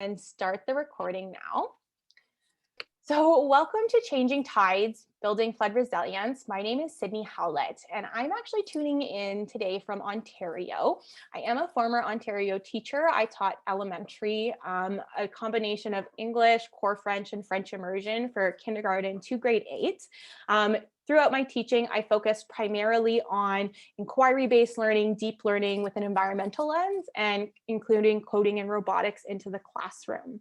and start the recording now. So welcome to Changing Tides, Building Flood Resilience. My name is Sydney Howlett, and I'm actually tuning in today from Ontario. I am a former Ontario teacher. I taught elementary, a combination of English, core French, and French immersion for kindergarten to grade 8. Throughout my teaching, I focused primarily on inquiry-based learning, deep learning with an environmental lens, and including coding and robotics into the classroom.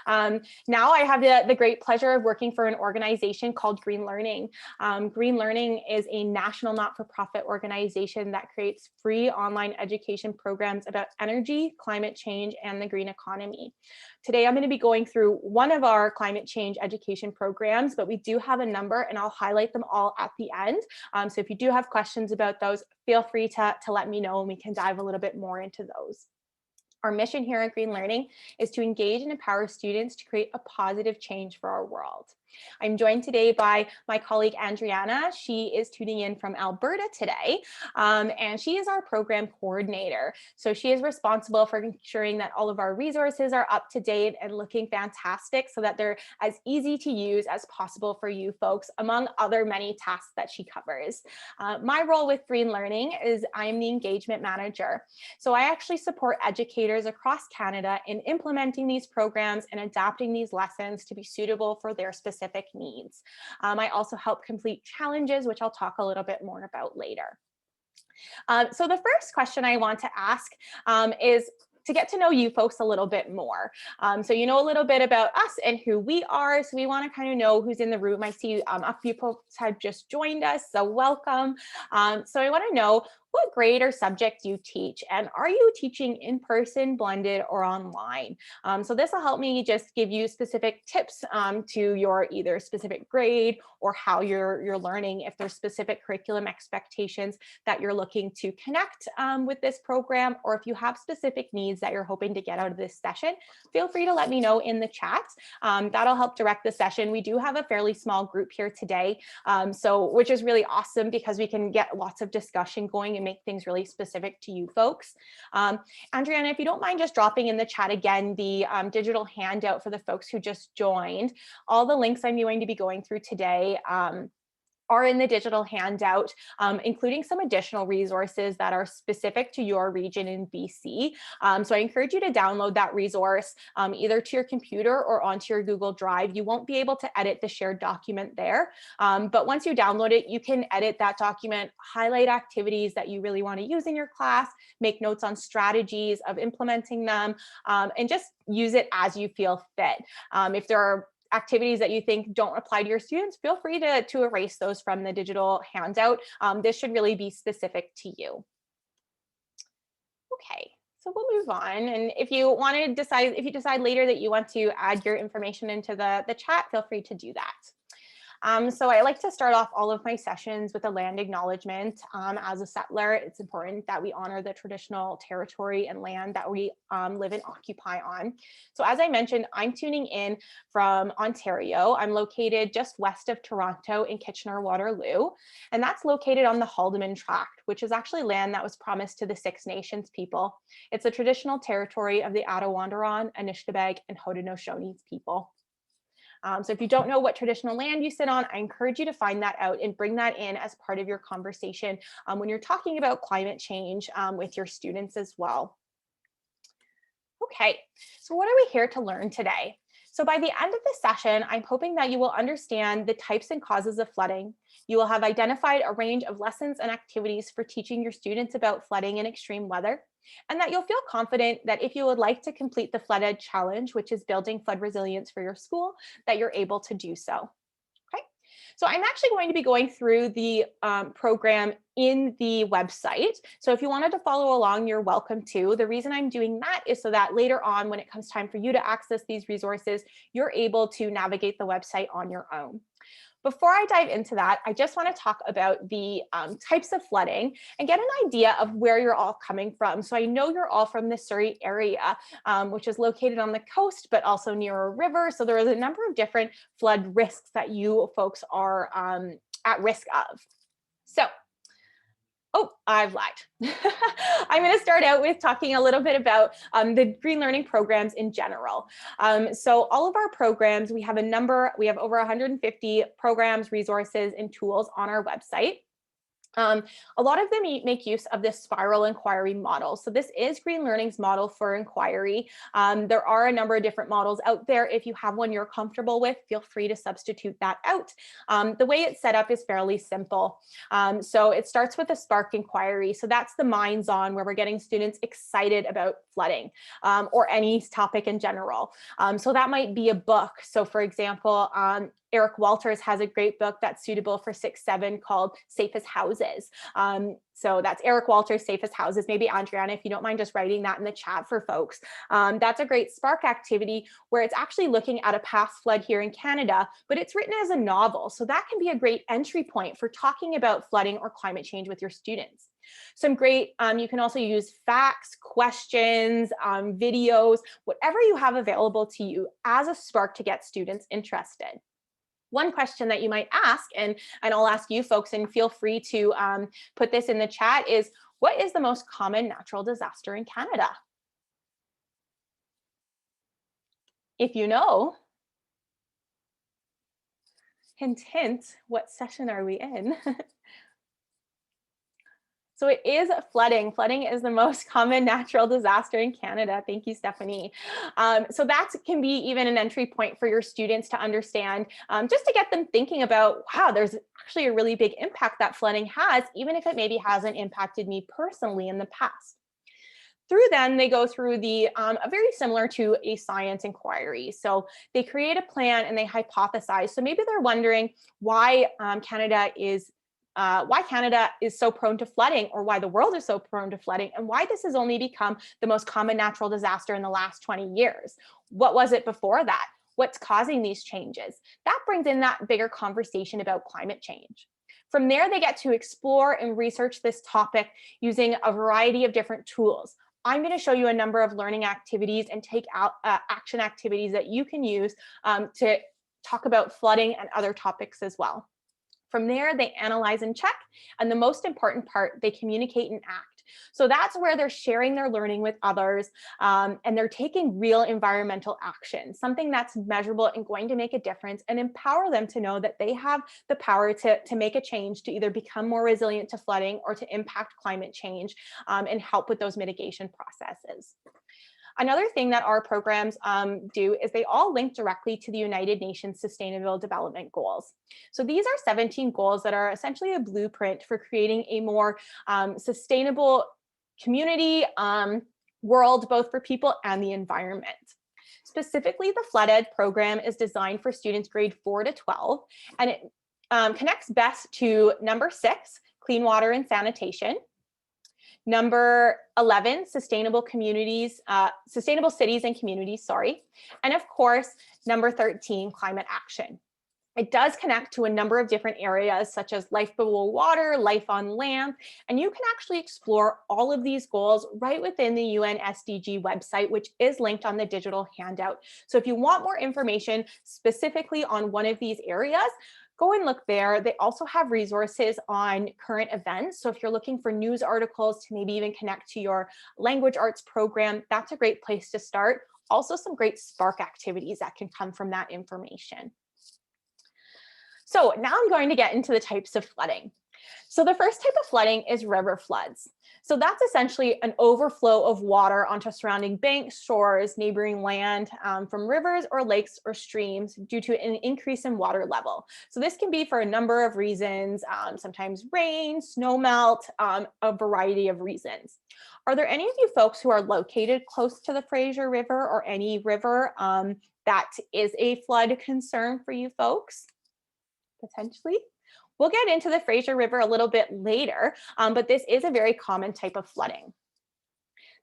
Now I have the great pleasure of working for an organization called GreenLearning. GreenLearning is a national not-for-profit organization that creates free online education programs about energy, climate change, and the green economy. Today, I'm going to be going through one of our climate change education programs, but we do have a number and I'll highlight them all at the end. So if you do have questions about those, feel free to let me know and we can dive a little bit more into those. Our mission here at GreenLearning is to engage and empower students to create a positive change for our world. I'm joined today by my colleague, Adriana. She is tuning in from Alberta today, and she is our program coordinator. So she is responsible for ensuring that all of our resources are up to date and looking fantastic so that they're as easy to use as possible for you folks, among other many tasks that she covers. My role with GreenLearning is I'm the engagement manager. So I actually support educators across Canada in implementing these programs and adapting these lessons to be suitable for their specific needs. I also help complete challenges, which I'll talk a little bit more about later. So the first question I want to ask is to get to know you folks a little bit more. So you know a little bit about us and who we are. So we want to kind of know who's in the room. I see a few folks have just joined us, so welcome. So I want to know what grade or subject you teach, and are you teaching in person, blended, or online? So this will help me just give you specific tips to your either specific grade or how you're learning, if there's specific curriculum expectations that you're looking to connect with this program, or if you have specific needs that you're hoping to get out of this session, feel free to let me know in the chat. That'll help direct the session. We do have a fairly small group here today, which is really awesome because we can get lots of discussion going and make things really specific to you folks. Adriana, if you don't mind just dropping in the chat again the digital handout for the folks who just joined. All the links I'm going to be going through today are in the digital handout, including some additional resources that are specific to your region in BC. So I encourage you to download that resource either to your computer or onto your Google Drive. You won't be able to edit the shared document there, but once you download it, you can edit that document, highlight activities that you really want to use in your class, make notes on strategies of implementing them, and just use it as you feel fit. If there are activities that you think don't apply to your students, feel free to erase those from the digital handout. This should really be specific to you. Okay, so we'll move on. And if you decide later that you want to add your information into the chat, feel free to do that. So I like to start off all of my sessions with a land acknowledgement. As a settler, it's important that we honor the traditional territory and land that we live and occupy on. So as I mentioned, I'm tuning in from Ontario. I'm located just west of Toronto in Kitchener-Waterloo, and that's located on the Haldimand Tract, which is actually land that was promised to the Six Nations people. It's the traditional territory of the Attawandaron, Anishtabeg, and Haudenosaunee people. So if you don't know what traditional land you sit on, I encourage you to find that out and bring that in as part of your conversation when you're talking about climate change with your students as well. Okay, so what are we here to learn today? So by the end of the session, I'm hoping that you will understand the types and causes of flooding. You will have identified a range of lessons and activities for teaching your students about flooding and extreme weather, and that you'll feel confident that if you would like to complete the Flood Ed Challenge, which is building flood resilience for your school, that you're able to do so. Okay, so I'm actually going to be going through the program in the website. So if you wanted to follow along, you're welcome to. The reason I'm doing that is so that later on, when it comes time for you to access these resources, you're able to navigate the website on your own. Before I dive into that, I just want to talk about the types of flooding and get an idea of where you're all coming from. So I know you're all from the Surrey area, which is located on the coast, but also near a river. So there is a number of different flood risks that you folks are at risk of. So Oh, I've lied. I'm going to start out with talking a little bit about the Green Learning programs in general. So all of our programs, we have over 150 programs, resources, and tools on our website. A lot of them make use of this spiral inquiry model. So this is GreenLearning's model for inquiry. There are a number of different models out there. If you have one you're comfortable with, feel free to substitute that out. The way it's set up is fairly simple. So it starts with a spark inquiry. So that's the minds on, where we're getting students excited about flooding or any topic in general. So that might be a book. So for example, Eric Walters has a great book that's suitable for 6-7 called Safest Houses. So that's Eric Walters, Safest Houses. Maybe Adriana, if you don't mind just writing that in the chat for folks. That's a great spark activity where it's actually looking at a past flood here in Canada, but it's written as a novel. So that can be a great entry point for talking about flooding or climate change with your students. Some great, you can also use facts, questions, videos, whatever you have available to you as a spark to get students interested. One question that you might ask, and I'll ask you folks, and feel free to put this in the chat, is what is the most common natural disaster in Canada? If you know, hint, hint, what session are we in? So it is flooding. Flooding is the most common natural disaster in Canada. Thank you, Stephanie. So that can be even an entry point for your students to understand, just to get them thinking about, wow, there's actually a really big impact that flooding has, even if it maybe hasn't impacted me personally in the past. Through them, they go through the very similar to a science inquiry. So they create a plan and they hypothesize. So maybe they're wondering why Canada is so prone to flooding, or why the world is so prone to flooding, and why this has only become the most common natural disaster in the last 20 years. What was it before that? What's causing these changes? That brings in that bigger conversation about climate change. From there, they get to explore and research this topic using a variety of different tools. I'm going to show you a number of learning activities and take out action activities that you can use to talk about flooding and other topics as well. From there, they analyze and check, and the most important part, they communicate and act. So that's where they're sharing their learning with others, and they're taking real environmental action, something that's measurable and going to make a difference, and empower them to know that they have the power to make a change, to either become more resilient to flooding or to impact climate change, and help with those mitigation processes. Another thing that our programs do is they all link directly to the United Nations Sustainable Development Goals. So these are 17 goals that are essentially a blueprint for creating a more sustainable community world, both for people and the environment. Specifically, the Flood Ed program is designed for students grade 4 to 12, and it connects best to number 6, clean water and sanitation. Number 11, sustainable cities and communities, sorry. And of course, number 13, climate action. It does connect to a number of different areas, such as life below water, life on land, and you can actually explore all of these goals right within the UN SDG website, which is linked on the digital handout. So if you want more information specifically on one of these areas, go and look there. They also have resources on current events. So if you're looking for news articles to maybe even connect to your language arts program, that's a great place to start. Also, some great spark activities that can come from that information. So now I'm going to get into the types of flooding. So the first type of flooding is river floods. So that's essentially an overflow of water onto surrounding banks, shores, neighboring land from rivers or lakes or streams due to an increase in water level. So this can be for a number of reasons, sometimes rain, snow melt, a variety of reasons. Are there any of you folks who are located close to the Fraser River or any river that is a flood concern for you folks? Potentially. We'll get into the Fraser River a little bit later, but this is a very common type of flooding.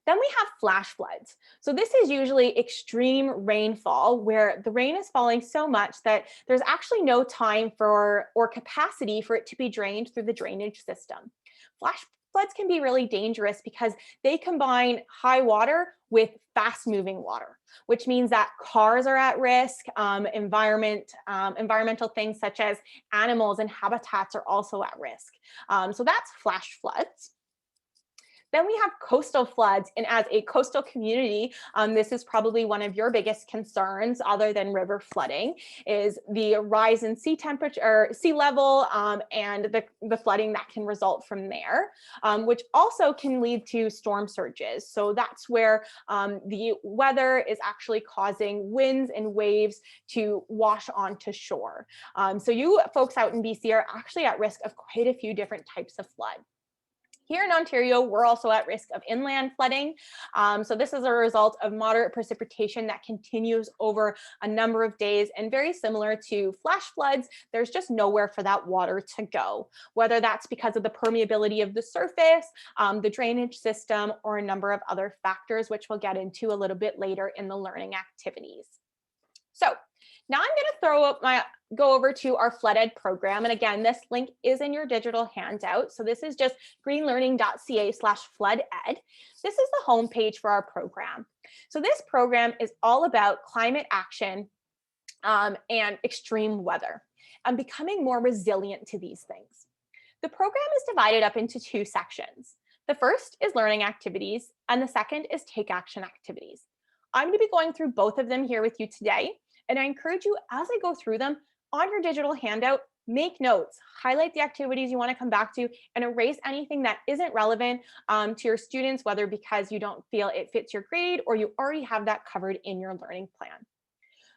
Then we have flash floods. So this is usually extreme rainfall where the rain is falling so much that there's actually no time or capacity for it to be drained through the drainage system. Flash floods can be really dangerous because they combine high water with fast moving water, which means that cars are at risk, environmental things such as animals and habitats are also at risk. So that's flash floods. Then we have coastal floods, and as a coastal community, this is probably one of your biggest concerns other than river flooding, is the rise in sea temperature or sea level and the flooding that can result from there, which also can lead to storm surges. So that's where the weather is actually causing winds and waves to wash onto shore. So you folks out in BC are actually at risk of quite a few different types of flood. Here in Ontario, we're also at risk of inland flooding. So this is a result of moderate precipitation that continues over a number of days, and very similar to flash floods, there's just nowhere for that water to go, whether that's because of the permeability of the surface, the drainage system, or a number of other factors, which we'll get into a little bit later in the learning activities. So now I'm going to go over to our Flood Ed program. And again, this link is in your digital handout. So this is just greenlearning.ca/flooded. This is the homepage for our program. So this program is all about climate action and extreme weather and becoming more resilient to these things. The program is divided up into two sections. The first is learning activities, and the second is take action activities. I'm going to be going through both of them here with you today. And I encourage you, as I go through them, on your digital handout, make notes, highlight the activities you want to come back to, and erase anything that isn't relevant to your students, whether because you don't feel it fits your grade or you already have that covered in your learning plan.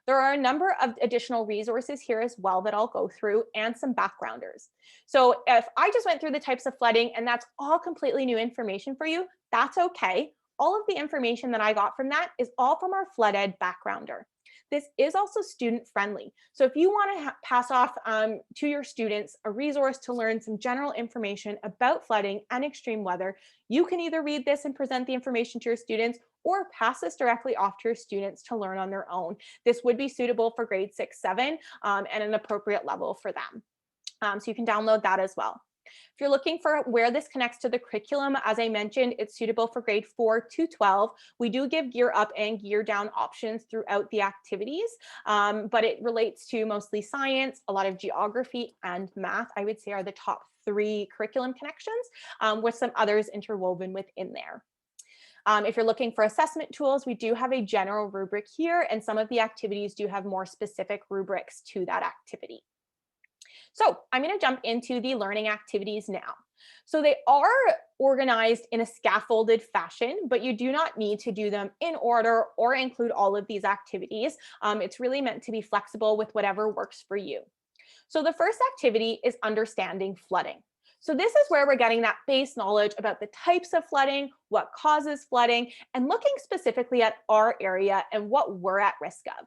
There are a number of additional resources here as well that I'll go through, and some backgrounders. So if I just went through the types of flooding and that's all completely new information for you, that's okay. All of the information that I got from that is all from our Flood Ed backgrounder. This is also student friendly. So if you want to pass off to your students a resource to learn some general information about flooding and extreme weather, you can either read this and present the information to your students or pass this directly off to your students to learn on their own. This would be suitable for grade 6, 7 and an appropriate level for them. So you can download that as well. If you're looking for where this connects to the curriculum, as I mentioned, it's suitable for grade 4 to 12. We do give gear up and gear down options throughout the activities, but it relates to mostly science, a lot of geography, and math, I would say, are the top 3 curriculum connections, with some others interwoven within there. If you're looking for assessment tools, we do have a general rubric here, and some of the activities do have more specific rubrics to that activity. So I'm going to jump into the learning activities now. So they are organized in a scaffolded fashion, but you do not need to do them in order or include all of these activities. It's really meant to be flexible with whatever works for you. So the first activity is understanding flooding. So this is where we're getting that base knowledge about the types of flooding, what causes flooding, and looking specifically at our area and what we're at risk of.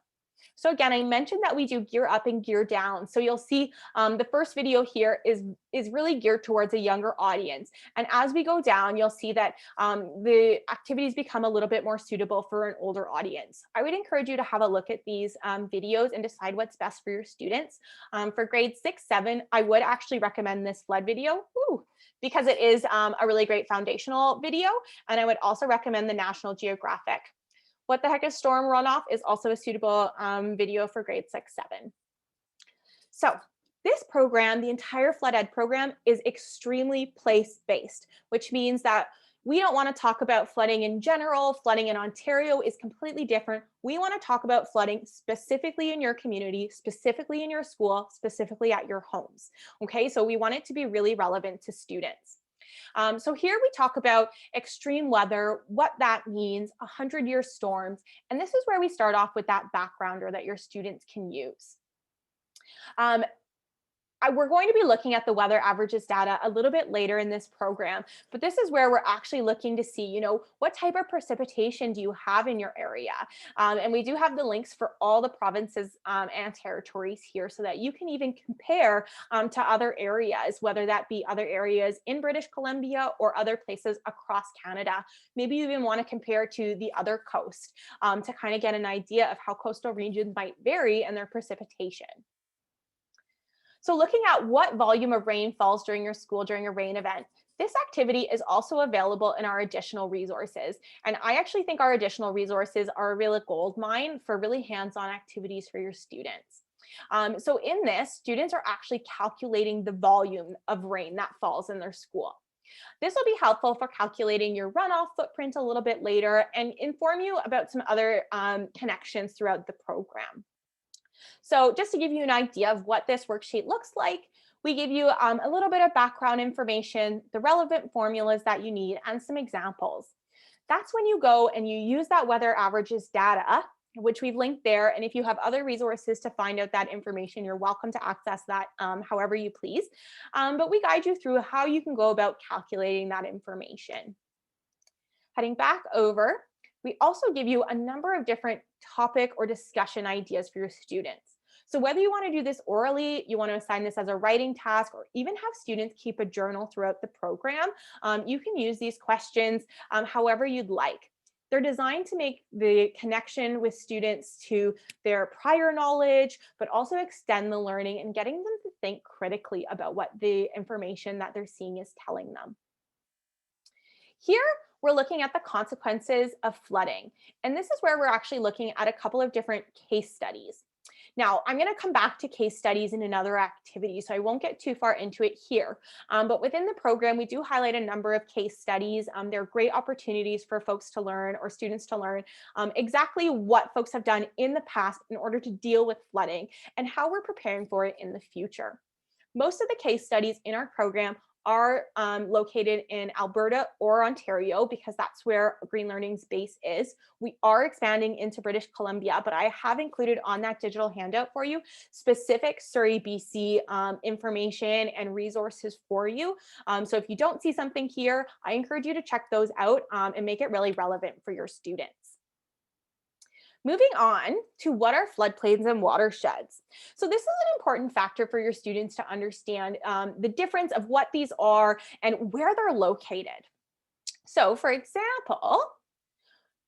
So again, I mentioned that we do gear up and gear down. So you'll see the first video here is really geared towards a younger audience. And as we go down, you'll see that the activities become a little bit more suitable for an older audience. I would encourage you to have a look at these videos and decide what's best for your students. For grade 6, 7, I would actually recommend this flood video because it is a really great foundational video. And I would also recommend the National Geographic. What the Heck is Storm Runoff is also a suitable video for grade 6, 7. So this program, the entire Flood Ed program, is extremely place-based, which means that we don't want to talk about flooding in general. Flooding in Ontario is completely different. We want to talk about flooding specifically in your community, specifically in your school, specifically at your homes. Okay, so we want it to be really relevant to students. So here we talk about extreme weather, what that means, 100-year storms, and this is where we start off with that backgrounder that your students can use. We're going to be looking at the weather averages data a little bit later in this program, but this is where we're actually looking to see, what type of precipitation do you have in your area? And we do have the links for all the provinces and territories here so that you can even compare to other areas, whether that be other areas in British Columbia or other places across Canada. Maybe you even want to compare to the other coast to kind of get an idea of how coastal regions might vary in their precipitation. So looking at what volume of rain falls during your school during a rain event, This activity is also available in our additional resources. And I actually think our additional resources are a real gold mine for really hands-on activities for your students. So in this, students are actually calculating the volume of rain that falls in their school. This will be helpful for calculating your runoff footprint a little bit later and inform you about some other connections throughout the program. So just to give you an idea of what this worksheet looks like, we give you a little bit of background information, the relevant formulas that you need, and some examples. That's when you go and you use that weather averages data, which we've linked there. And if you have other resources to find out that information, you're welcome to access that however you please. But we guide you through how you can go about calculating that information. Heading back over, we also give you a number of different topic or discussion ideas for your students. So whether you want to do this orally, you want to assign this as a writing task, or even have students keep a journal throughout the program, you can use these questions however you'd like. They're designed to make the connection with students to their prior knowledge, but also extend the learning and getting them to think critically about what the information that they're seeing is telling them. Here, we're looking at the consequences of flooding. And this is where we're actually looking at a couple of different case studies. Now, I'm going to come back to case studies in another activity, so I won't get too far into it here. But within the program, we do highlight a number of case studies. They're great opportunities for folks to learn, or students to learn, exactly what folks have done in the past in order to deal with flooding and how we're preparing for it in the future. Most of the case studies in our program are located in Alberta or Ontario, because that's where GreenLearning's base is. We are expanding into British Columbia, but I have included on that digital handout for you specific Surrey, BC information and resources for you. So if you don't see something here, I encourage you to check those out and make it really relevant for your students. Moving on to what are floodplains and watersheds. So this is an important factor for your students to understand the difference of what these are and where they're located. So for example,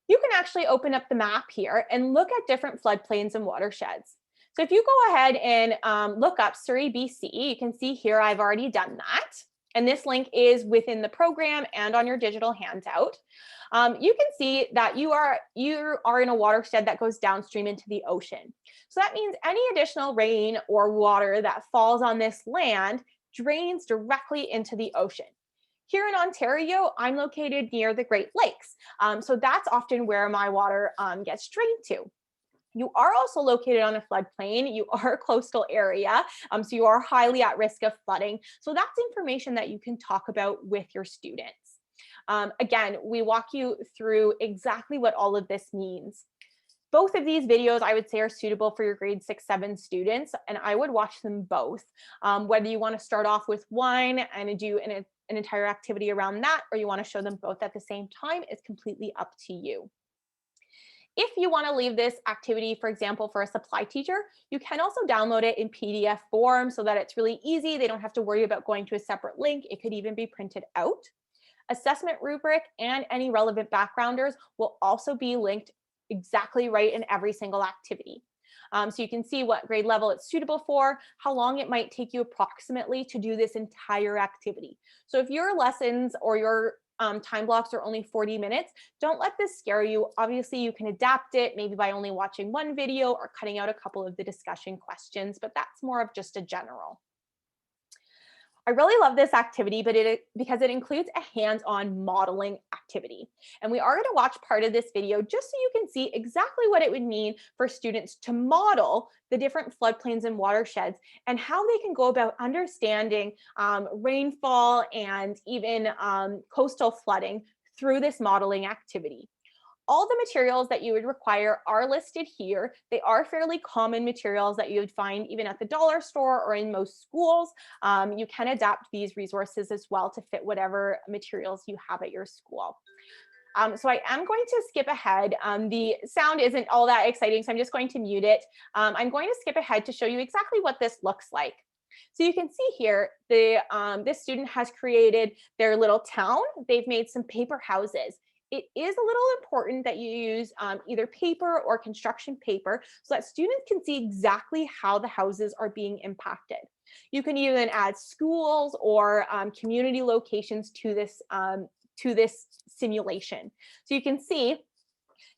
you can actually open up the map here and look at different floodplains and watersheds. So if you go ahead and look up Surrey, BC, you can see here I've already done that. And this link is within the program and on your digital handout. You can see that you are in a watershed that goes downstream into the ocean. So that means any additional rain or water that falls on this land drains directly into the ocean. Here in Ontario, I'm located near the Great Lakes. So that's often where my water gets drained to. You are also located on a floodplain. You are a coastal area, so you are highly at risk of flooding. So that's information that you can talk about with your students. Again, we walk you through exactly what all of this means. Both of these videos, I would say, are suitable for your grade 6, 7 students, and I would watch them both. Whether you want to start off with one and do an entire activity around that, or you want to show them both at the same time, is completely up to you. If you want to leave this activity, for example, for a supply teacher, you can also download it in PDF form so that it's really easy. They don't have to worry about going to a separate link. It could even be printed out. Assessment rubric and any relevant backgrounders will also be linked exactly right in every single activity. So you can see what grade level it's suitable for, how long it might take you approximately to do this entire activity. So if your lessons or your time blocks are only 40 minutes, don't let this scare you. Obviously, you can adapt it maybe by only watching one video or cutting out a couple of the discussion questions, but that's more of just a general. I really love this activity, because it includes a hands-on modeling activity. And we are going to watch part of this video just so you can see exactly what it would mean for students to model the different floodplains and watersheds and how they can go about understanding rainfall and even coastal flooding through this modeling activity. All the materials that you would require are listed here. They are fairly common materials that you would find even at the dollar store or in most schools. You can adapt these resources as well to fit whatever materials you have at your school. So I am going to skip ahead. The sound isn't all that exciting, so I'm just going to mute it. I'm going to skip ahead to show you exactly what this looks like. So you can see here, this student has created their little town. They've made some paper houses. it is a little important that you use either paper or construction paper so that students can see exactly how the houses are being impacted. You can even add schools or community locations to this simulation. So you can see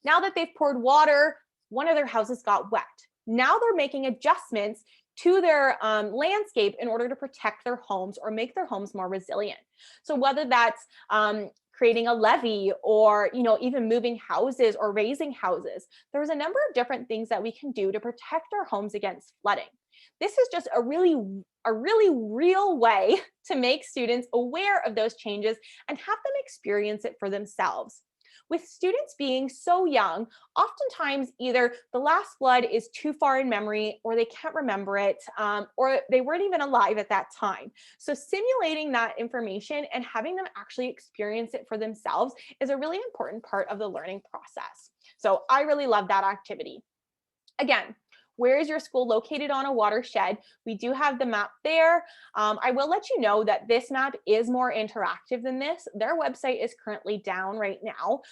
now that they've poured water, one of their houses got wet. Now they're making adjustments to their landscape in order to protect their homes or make their homes more resilient. So whether that's creating a levee or even moving houses or raising houses, there's a number of different things that we can do to protect our homes against flooding. This is just a really real way to make students aware of those changes and have them experience it for themselves. With students being so young, oftentimes either the last flood is too far in memory or they can't remember it, or they weren't even alive at that time. So simulating that information and having them actually experience it for themselves is a really important part of the learning process. So I really love that activity. Again, where is your school located on a watershed? We do have the map there. I will let you know that this map is more interactive than this. Their website is currently down right now,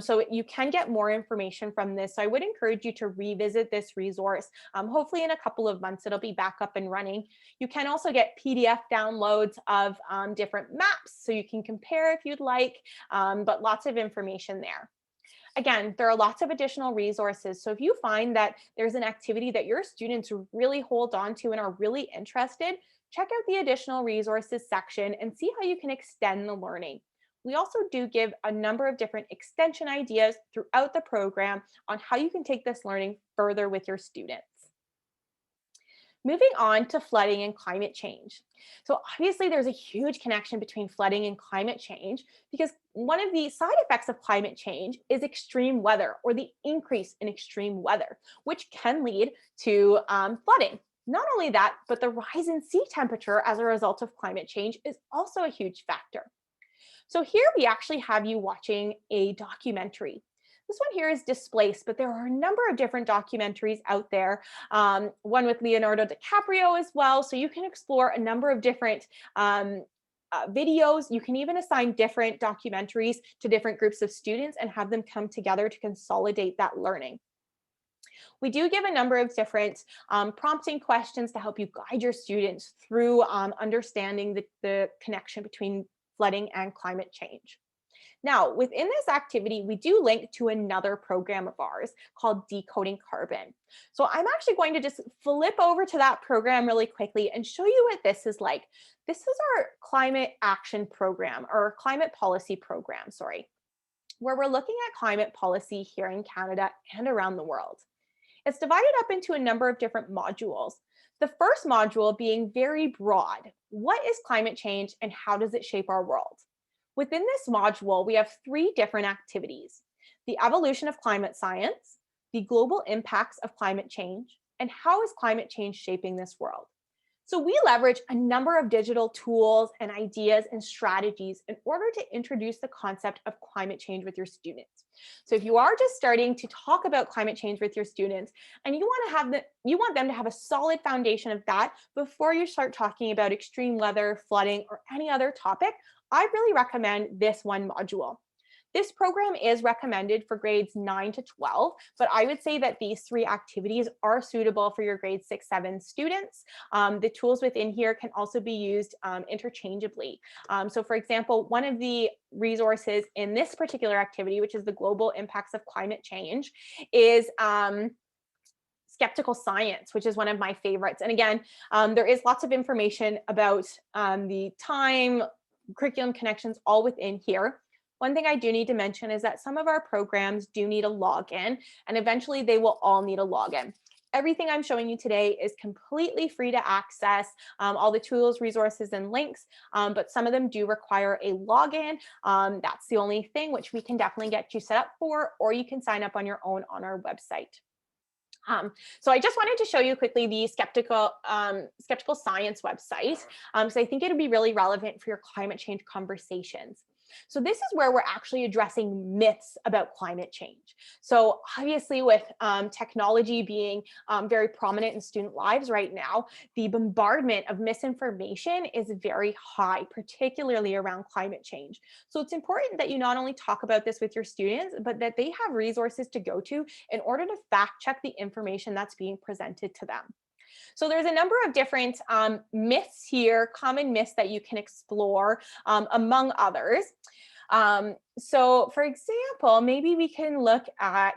so you can get more information from this. So I would encourage you to revisit this resource. Hopefully in a couple of months, it'll be back up and running. You can also get PDF downloads of different maps, so you can compare if you'd like, but lots of information there. Again, there are lots of additional resources. So if you find that there's an activity that your students really hold on to and are really interested, check out the additional resources section and see how you can extend the learning. We also do give a number of different extension ideas throughout the program on how you can take this learning further with your students. Moving on to flooding and climate change. So obviously there's a huge connection between flooding and climate change because one of the side effects of climate change is extreme weather or the increase in extreme weather, which can lead to flooding. Not only that, but the rise in sea temperature as a result of climate change is also a huge factor. So here we actually have you watching a documentary. This one here is Displaced, but there are a number of different documentaries out there. One with Leonardo DiCaprio as well. So you can explore a number of different videos. You can even assign different documentaries to different groups of students and have them come together to consolidate that learning. We do give a number of different prompting questions to help you guide your students through understanding the connection between flooding and climate change. Now, within this activity, we do link to another program of ours called Decoding Carbon. So I'm actually going to just flip over to that program really quickly and show you what this is like. This is our climate action program, or climate policy program, sorry, where we're looking at climate policy here in Canada and around the world. It's divided up into a number of different modules. The first module being very broad. What is climate change and how does it shape our world? Within this module, we have 3 different activities: the evolution of climate science, the global impacts of climate change, and how is climate change shaping this world. So we leverage a number of digital tools and ideas and strategies in order to introduce the concept of climate change with your students. So if you are just starting to talk about climate change with your students and you want them to have a solid foundation of that before you start talking about extreme weather, flooding, or any other topic, I really recommend this one module. This program is recommended for grades 9 to 12, but I would say that these 3 activities are suitable for your grade 6, 7 students. The tools within here can also be used interchangeably. So for example, one of the resources in this particular activity, which is the global impacts of climate change, is skeptical science, which is one of my favorites. And again, there is lots of information about the time, curriculum connections all within here. One thing I do need to mention is that some of our programs do need a login, and eventually they will all need a login. Everything I'm showing you today is completely free to access, all the tools, resources, and links, but some of them do require a login. That's the only thing, which we can definitely get you set up for, or you can sign up on your own on our website. So I just wanted to show you quickly the skeptical science website. So I think it'd be really relevant for your climate change conversations. So this is where we're actually addressing myths about climate change. So obviously with technology being very prominent in student lives right now, the bombardment of misinformation is very high, particularly around climate change. So it's important that you not only talk about this with your students, but that they have resources to go to in order to fact check the information that's being presented to them. So there's a number of different myths here, common myths that you can explore among others. So for example, maybe we can look at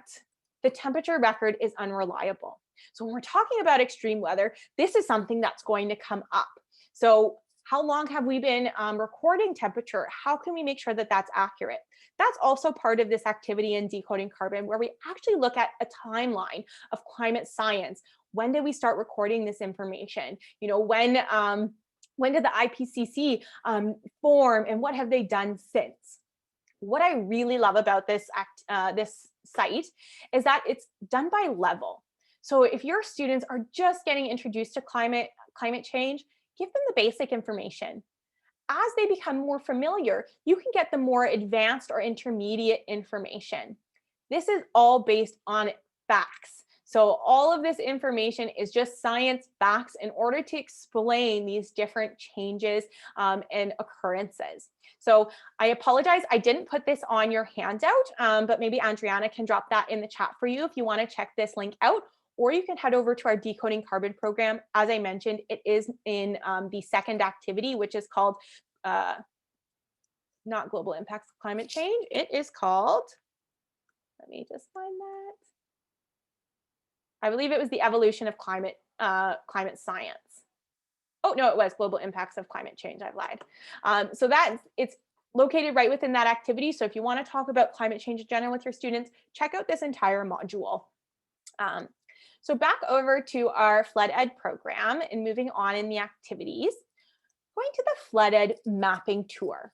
the temperature record is unreliable. So when we're talking about extreme weather, this is something that's going to come up. So how long have we been recording temperature? How can we make sure that that's accurate? That's also part of this activity in Decoding Carbon, where we actually look at a timeline of climate science. When did we start recording this information? You know, when did the IPCC form, and what have they done since? What I really love about this site is that it's done by level. So if your students are just getting introduced to climate change, give them the basic information. As they become more familiar, you can get the more advanced or intermediate information. This is all based on facts. So all of this information is just science facts in order to explain these different changes and occurrences. So I apologize, I didn't put this on your handout, but maybe Andriana can drop that in the chat for you if you want to check this link out, or you can head over to our Decoding Carbon program. As I mentioned, it is in the second activity, which is called not global impacts of climate change. It is called, let me just find that. I believe it was the evolution of climate science. Oh, no, it was global impacts of climate change. I've lied. So it's located right within that activity. So if you want to talk about climate change in general with your students, check out this entire module. So back over to our Flood Ed program and moving on in the activities, going to the Flood Ed mapping tour.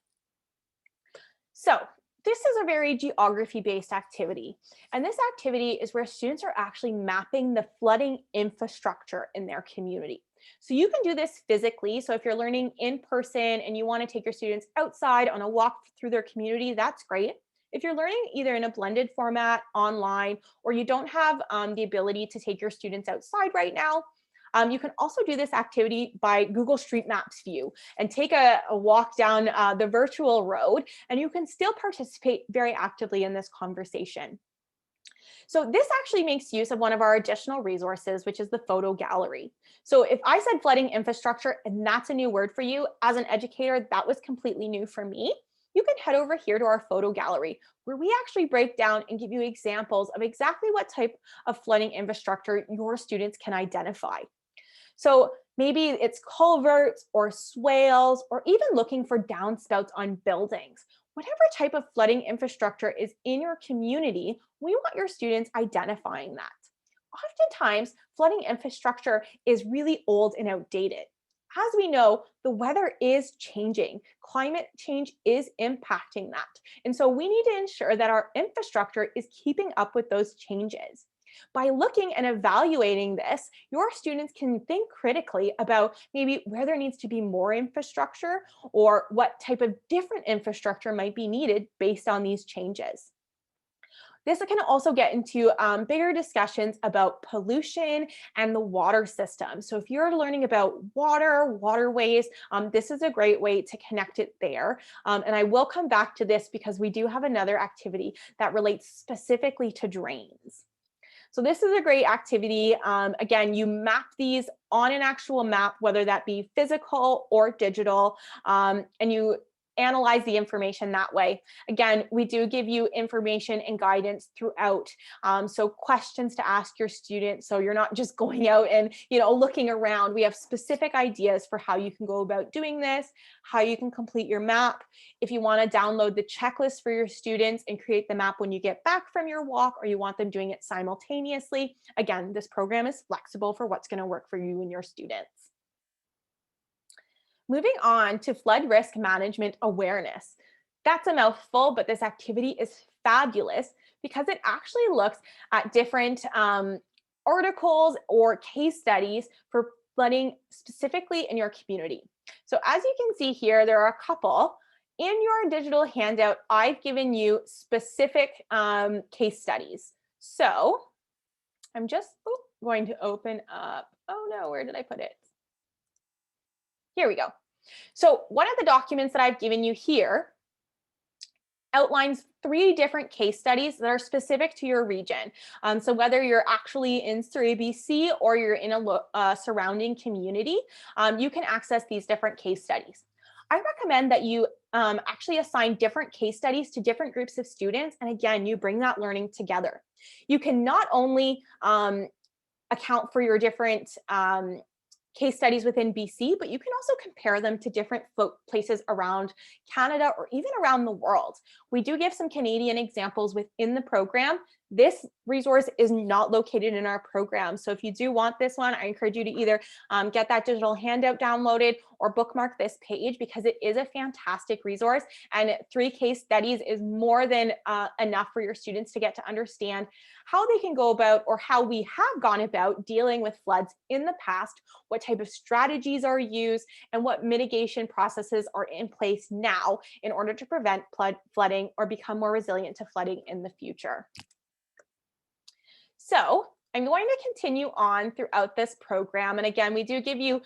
So this is a very geography-based activity. And this activity is where students are actually mapping the flooding infrastructure in their community. So you can do this physically. So if you're learning in person and you want to take your students outside on a walk through their community, that's great. If you're learning either in a blended format, online, or you don't have the ability to take your students outside right now, you can also do this activity by Google Street Maps view and take a walk down the virtual road, and you can still participate very actively in this conversation. So this actually makes use of one of our additional resources, which is the photo gallery. So if I said flooding infrastructure and that's a new word for you, as an educator, that was completely new for me. You can head over here to our photo gallery, where we actually break down and give you examples of exactly what type of flooding infrastructure your students can identify. So maybe it's culverts or swales, or even looking for downspouts on buildings. Whatever type of flooding infrastructure is in your community, we want your students identifying that. Oftentimes, flooding infrastructure is really old and outdated. As we know, the weather is changing. Climate change is impacting that. And so we need to ensure that our infrastructure is keeping up with those changes. By looking and evaluating this, your students can think critically about maybe where there needs to be more infrastructure or what type of different infrastructure might be needed based on these changes. This can also get into bigger discussions about pollution and the water system. So if you're learning about water, waterways, this is a great way to connect it there. And I will come back to this because we do have another activity that relates specifically to drains. So this is a great activity. Again, you map these on an actual map, whether that be physical or digital, and you analyze the information that way. Again, we do give you information and guidance throughout. So questions to ask your students. So you're not just going out and looking around. We have specific ideas for how you can go about doing this, how you can complete your map. If you want to download the checklist for your students and create the map when you get back from your walk, or you want them doing it simultaneously, again, this program is flexible for what's going to work for you and your students. Moving on to flood risk management awareness. That's a mouthful, but this activity is fabulous because it actually looks at different articles or case studies for flooding specifically in your community. So as you can see here, there are a couple. in your digital handout, I've given you specific case studies. So I'm just going to open up, oh no, where did I put it? Here we go. So one of the documents that I've given you here outlines 3 different case studies that are specific to your region. So whether you're actually in Surrey, BC, or you're in a surrounding community, you can access these different case studies. I recommend that you actually assign different case studies to different groups of students. And again, you bring that learning together. You can not only account for your different case studies within BC, but you can also compare them to different places around Canada or even around the world. We do give some Canadian examples within the program. This resource is not located in our program. So if you do want this one, I encourage you to either get that digital handout downloaded or bookmark this page, because it is a fantastic resource, and 3 case studies is more than enough for your students to get to understand how they can go about, or how we have gone about, dealing with floods in the past, what type of strategies are used, and what mitigation processes are in place now in order to prevent flooding or become more resilient to flooding in the future. So I'm going to continue on throughout this program. And again, we do give you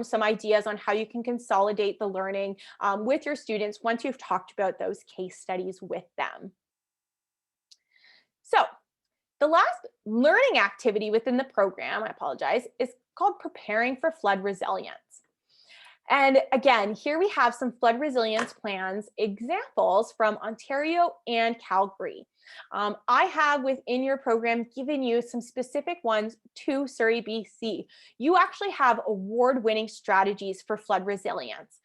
some ideas on how you can consolidate the learning with your students once you've talked about those case studies with them. So the last learning activity within the program, I apologize, is called Preparing for Flood Resilience. And again, here we have some flood resilience plans examples from Ontario and Calgary. I have within your program given you some specific ones to Surrey, BC. You actually have award-winning strategies for flood resilience.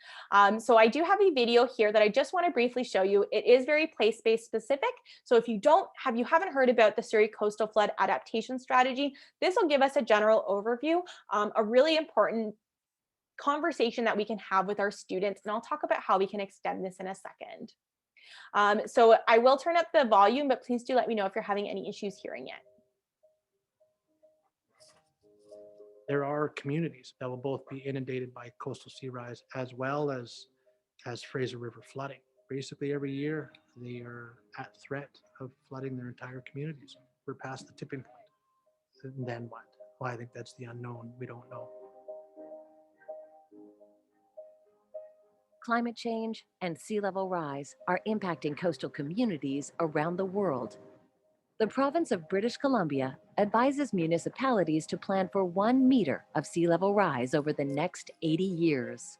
So I do have a video here that I just want to briefly show you. It is very place-based specific. So if you haven't heard about the Surrey Coastal Flood Adaptation Strategy, this will give us a general overview, a really important conversation that we can have with our students. And I'll talk about how we can extend this in a second. So I will turn up the volume, but please do let me know if you're having any issues hearing it. There are communities that will both be inundated by coastal sea rise as well as Fraser River flooding. Basically every year they are at threat of flooding their entire communities. We're past the tipping point. And then what? Well, I think that's the unknown. We don't know. Climate change and sea level rise are impacting coastal communities around the world. The province of British Columbia advises municipalities to plan for 1 meter of sea level rise over the next 80 years.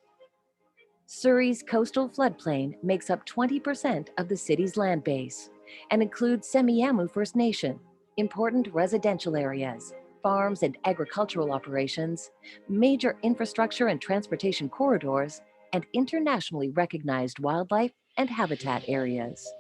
Surrey's coastal floodplain makes up 20% of the city's land base and includes Semiahmoo First Nation, important residential areas, farms and agricultural operations, major infrastructure and transportation corridors, and internationally recognized wildlife and habitat areas.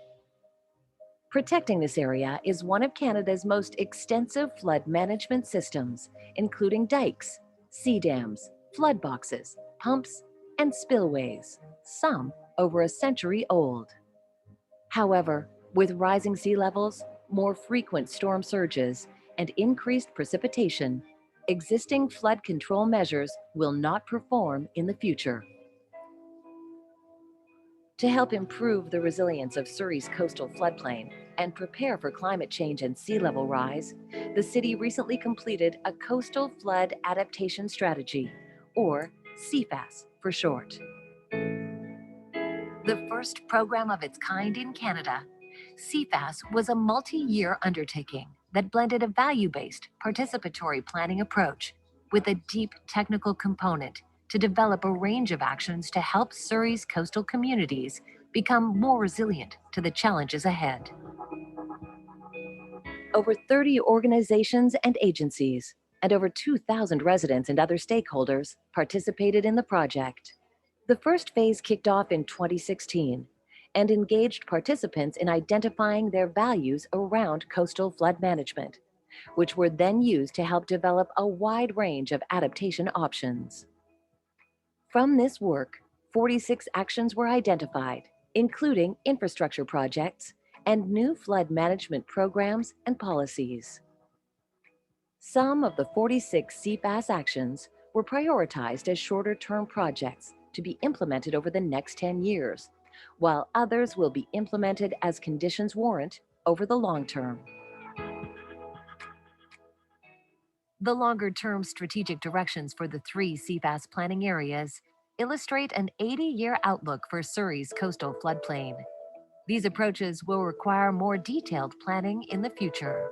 Protecting this area is one of Canada's most extensive flood management systems, including dikes, sea dams, flood boxes, pumps, and spillways, some over a century old. However, with rising sea levels, more frequent storm surges, and increased precipitation, existing flood control measures will not perform in the future. To help improve the resilience of Surrey's coastal floodplain and prepare for climate change and sea level rise, the city recently completed a Coastal Flood Adaptation Strategy, or CFAS for short. The first program of its kind in Canada, CFAS was a multi-year undertaking that blended a value-based, participatory planning approach with a deep technical component to develop a range of actions to help Surrey's coastal communities become more resilient to the challenges ahead. Over 30 organizations and agencies, and over 2,000 residents and other stakeholders participated in the project. The first phase kicked off in 2016 and engaged participants in identifying their values around coastal flood management, which were then used to help develop a wide range of adaptation options. From this work, 46 actions were identified, including infrastructure projects and new flood management programs and policies. Some of the 46 CFAS actions were prioritized as shorter-term projects to be implemented over the next 10 years, while others will be implemented as conditions warrant over the long term. The longer-term strategic directions for the 3 CFAS planning areas illustrate an 80-year outlook for Surrey's coastal floodplain. These approaches will require more detailed planning in the future.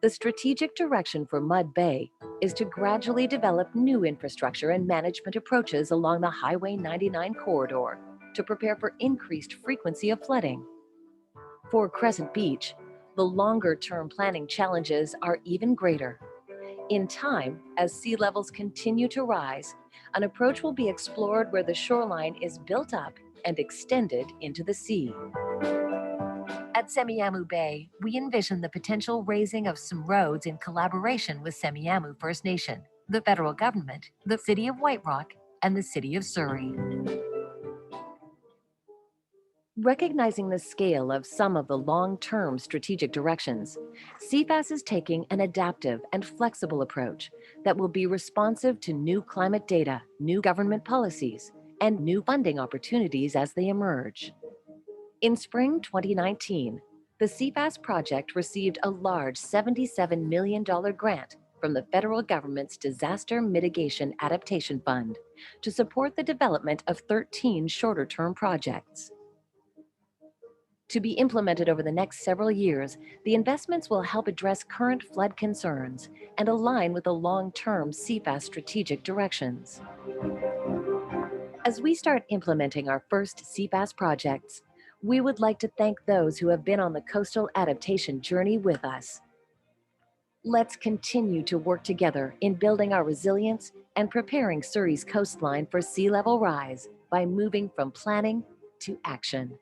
The strategic direction for Mud Bay is to gradually develop new infrastructure and management approaches along the Highway 99 corridor to prepare for increased frequency of flooding. For Crescent Beach, the longer-term planning challenges are even greater. In time, as sea levels continue to rise, an approach will be explored where the shoreline is built up and extended into the sea. At Semiahmoo Bay, we envision the potential raising of some roads in collaboration with Semiahmoo First Nation, the federal government, the City of White Rock, and the City of Surrey. Recognizing the scale of some of the long-term strategic directions, CFAS is taking an adaptive and flexible approach that will be responsive to new climate data, new government policies, and new funding opportunities as they emerge. In spring 2019, the CFAS project received a large $77 million grant from the federal government's Disaster Mitigation Adaptation Fund to support the development of 13 shorter-term projects. To be implemented over the next several years, the investments will help address current flood concerns and align with the long-term CFAS strategic directions. As we start implementing our first CFAS projects, we would like to thank those who have been on the coastal adaptation journey with us. Let's continue to work together in building our resilience and preparing Surrey's coastline for sea level rise by moving from planning to action.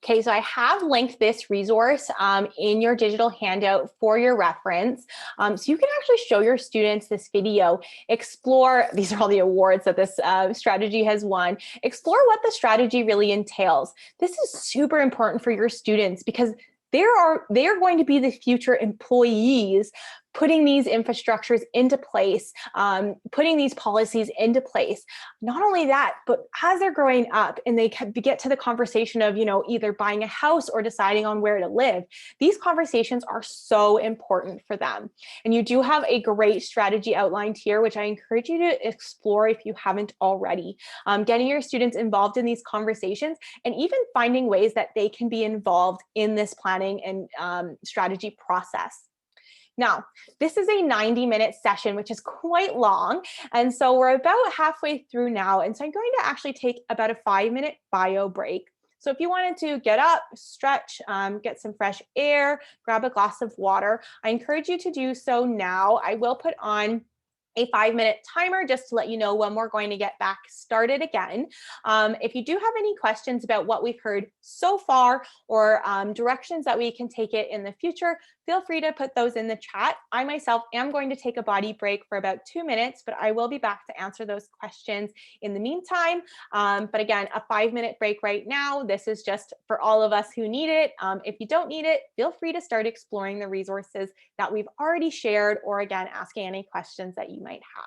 Okay, so I have linked this resource in your digital handout for your reference. So you can actually show your students this video, explore, these are all the awards that this strategy has won, explore what the strategy really entails. This is super important for your students because they are going to be the future employees putting these infrastructures into place, putting these policies into place. Not only that, but as they're growing up and they get to the conversation of, either buying a house or deciding on where to live, these conversations are so important for them. And you do have a great strategy outlined here, which I encourage you to explore if you haven't already. Getting your students involved in these conversations and even finding ways that they can be involved in this planning and strategy process. Now, this is a 90-minute session, which is quite long. And so we're about halfway through now. And so I'm going to actually take about a 5-minute bio break. So if you wanted to get up, stretch, get some fresh air, grab a glass of water, I encourage you to do so now. I will put on a 5-minute timer just to let you know when we're going to get back started again. If you do have any questions about what we've heard so far or directions that we can take it in the future, feel free to put those in the chat. I myself am going to take a body break for about 2 minutes, but I will be back to answer those questions in the meantime. But again, a 5-minute break right now. This is just for all of us who need it. If you don't need it, feel free to start exploring the resources that we've already shared, or again, asking any questions that you might have.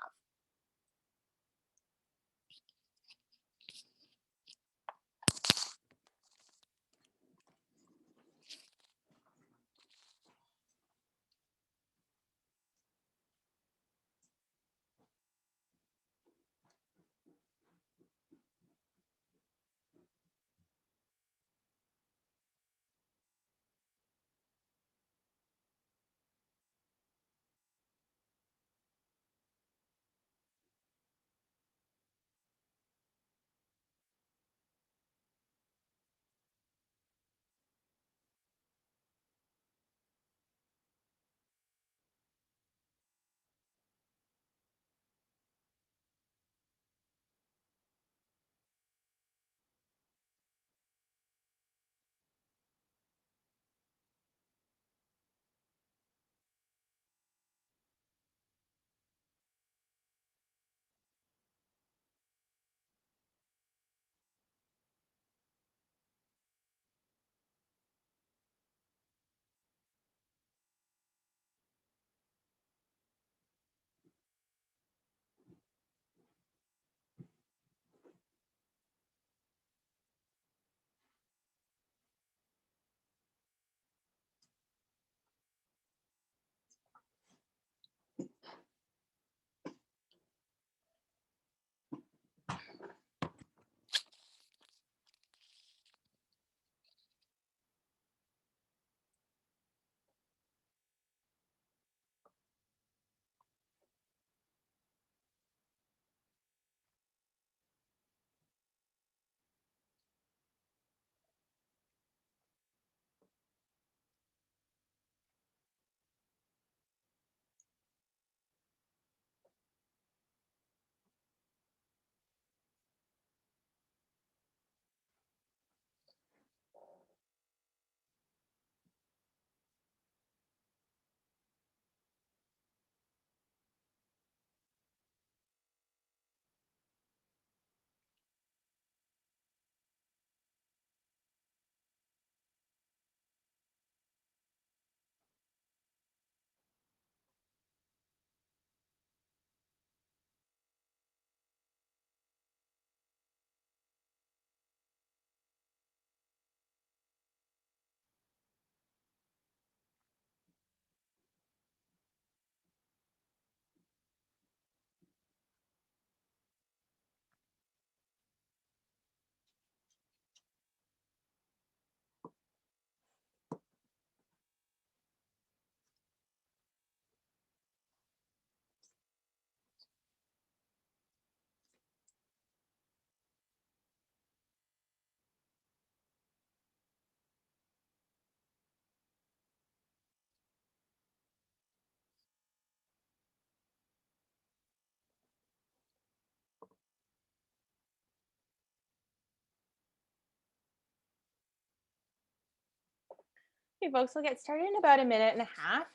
Okay, folks, we'll get started in about a minute and a half.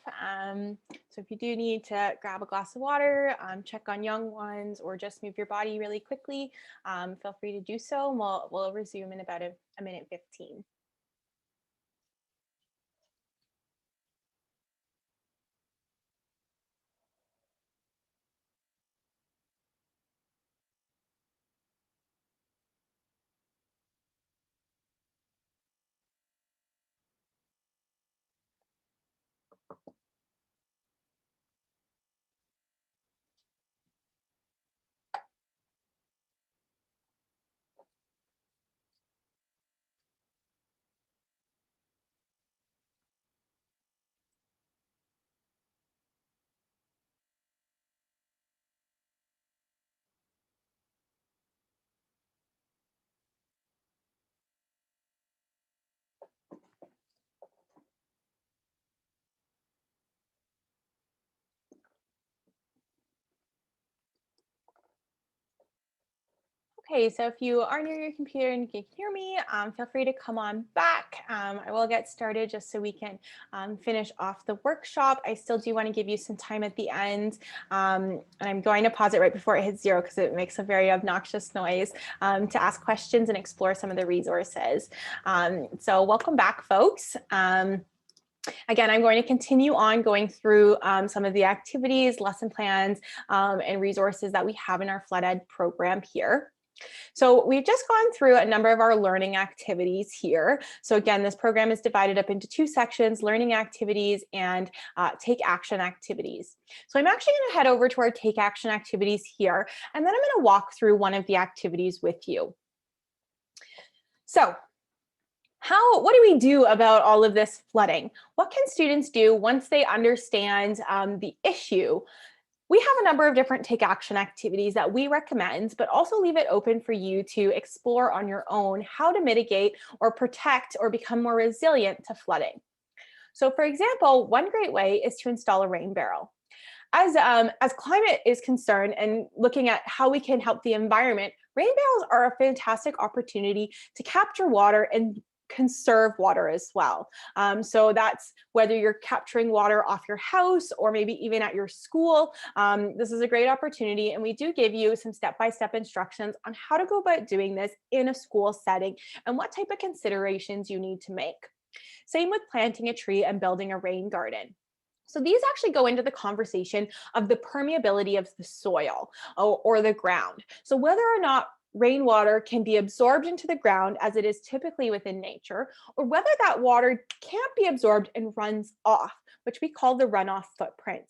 So if you do need to grab a glass of water, check on young ones, or just move your body really quickly, feel free to do so. And we'll resume in about a minute 15. Okay, so if you are near your computer and you can hear me, feel free to come on back. I will get started just so we can finish off the workshop. I still do want to give you some time at the end, and I'm going to pause it right before it hits 0 because it makes a very obnoxious noise, to ask questions and explore some of the resources. So welcome back, folks. Again, I'm going to continue on going through some of the activities, lesson plans, and resources that we have in our Flood Ed program here. So we've just gone through a number of our learning activities here. So again, this program is divided up into 2 sections, learning activities and take action activities. So I'm actually going to head over to our take action activities here, and then I'm going to walk through one of the activities with you. So what do we do about all of this flooding? What can students do once they understand the issue? We have a number of different take action activities that we recommend, but also leave it open for you to explore on your own how to mitigate or protect or become more resilient to flooding. So for example, one great way is to install a rain barrel. As climate is concerned and looking at how we can help the environment, rain barrels are a fantastic opportunity to capture water and conserve water as well. So that's whether you're capturing water off your house or maybe even at your school. This is a great opportunity, and we do give you some step-by-step instructions on how to go about doing this in a school setting and what type of considerations you need to make. Same with planting a tree and building a rain garden. So these actually go into the conversation of the permeability of the soil or the ground. So whether or not rainwater can be absorbed into the ground as it is typically within nature, or whether that water can't be absorbed and runs off, which we call the runoff footprint.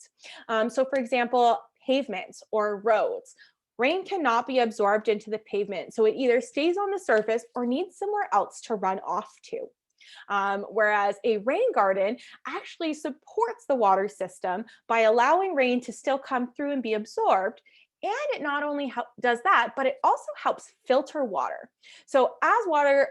So for example, pavements or roads. Rain cannot be absorbed into the pavement, so it either stays on the surface or needs somewhere else to run off to. Whereas a rain garden actually supports the water system by allowing rain to still come through and be absorbed. And it not only does that, but it also helps filter water. So as water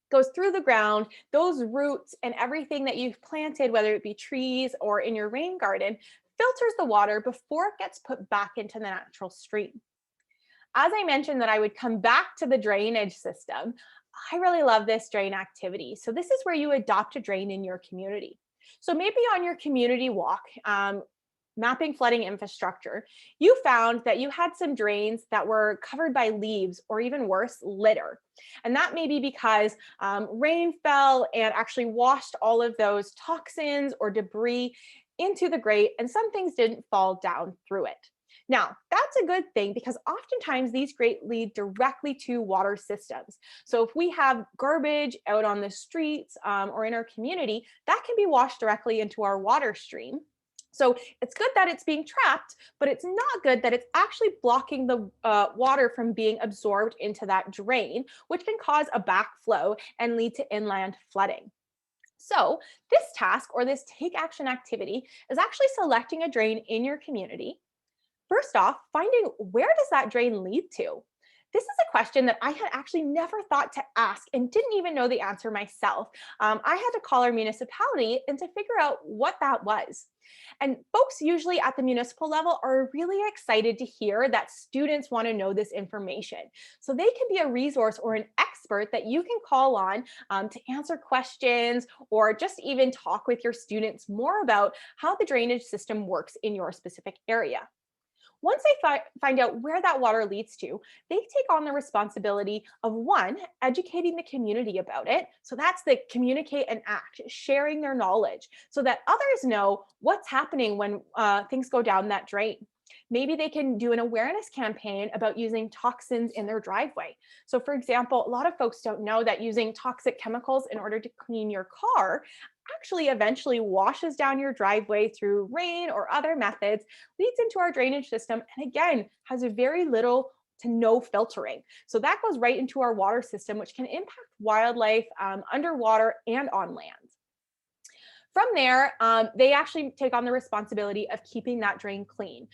goes through the ground, those roots and everything that you've planted, whether it be trees or in your rain garden, filters the water before it gets put back into the natural stream. As I mentioned that I would come back to the drainage system, I really love this drain activity. So this is where you adopt a drain in your community. So maybe on your community walk, mapping flooding infrastructure, you found that you had some drains that were covered by leaves or even worse, litter. And that may be because rain fell and actually washed all of those toxins or debris into the grate, and some things didn't fall down through it. Now, that's a good thing because oftentimes these grates lead directly to water systems. So if we have garbage out on the streets or in our community, that can be washed directly into our water stream. So it's good that it's being trapped, but it's not good that it's actually blocking the water from being absorbed into that drain, which can cause a backflow and lead to inland flooding. So this task or this take action activity is actually selecting a drain in your community. First off, finding where does that drain lead to? This is a question that I had actually never thought to ask and didn't even know the answer myself. I had to call our municipality and to figure out what that was. And folks usually at the municipal level are really excited to hear that students want to know this information. So they can be a resource or an expert that you can call on to answer questions or just even talk with your students more about how the drainage system works in your specific area. Once they find out where that water leads to, they take on the responsibility of one, educating the community about it. So that's the communicate and act, sharing their knowledge so that others know what's happening when things go down that drain. Maybe they can do an awareness campaign about using toxins in their driveway. So for example, a lot of folks don't know that using toxic chemicals in order to clean your car actually eventually washes down your driveway through rain or other methods, leads into our drainage system, and again, has a very little to no filtering. So that goes right into our water system, which can impact wildlife underwater and on land. From there, they actually take on the responsibility of keeping that drain clean.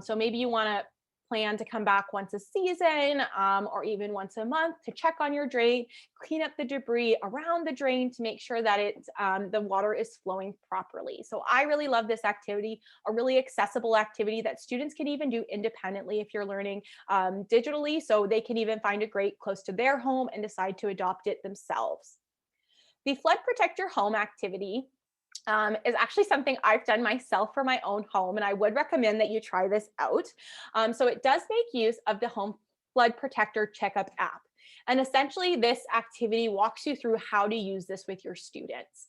So maybe you want to plan to come back once a season or even once a month to check on your drain, clean up the debris around the drain to make sure that the water is flowing properly. So I really love this activity, a really accessible activity that students can even do independently if you're learning digitally. So they can even find a grate close to their home and decide to adopt it themselves. The Flood Protect Your Home activity is actually something I've done myself for my own home, and I would recommend that you try this out. So it does make use of the Home Flood Protector Checkup app. And essentially this activity walks you through how to use this with your students.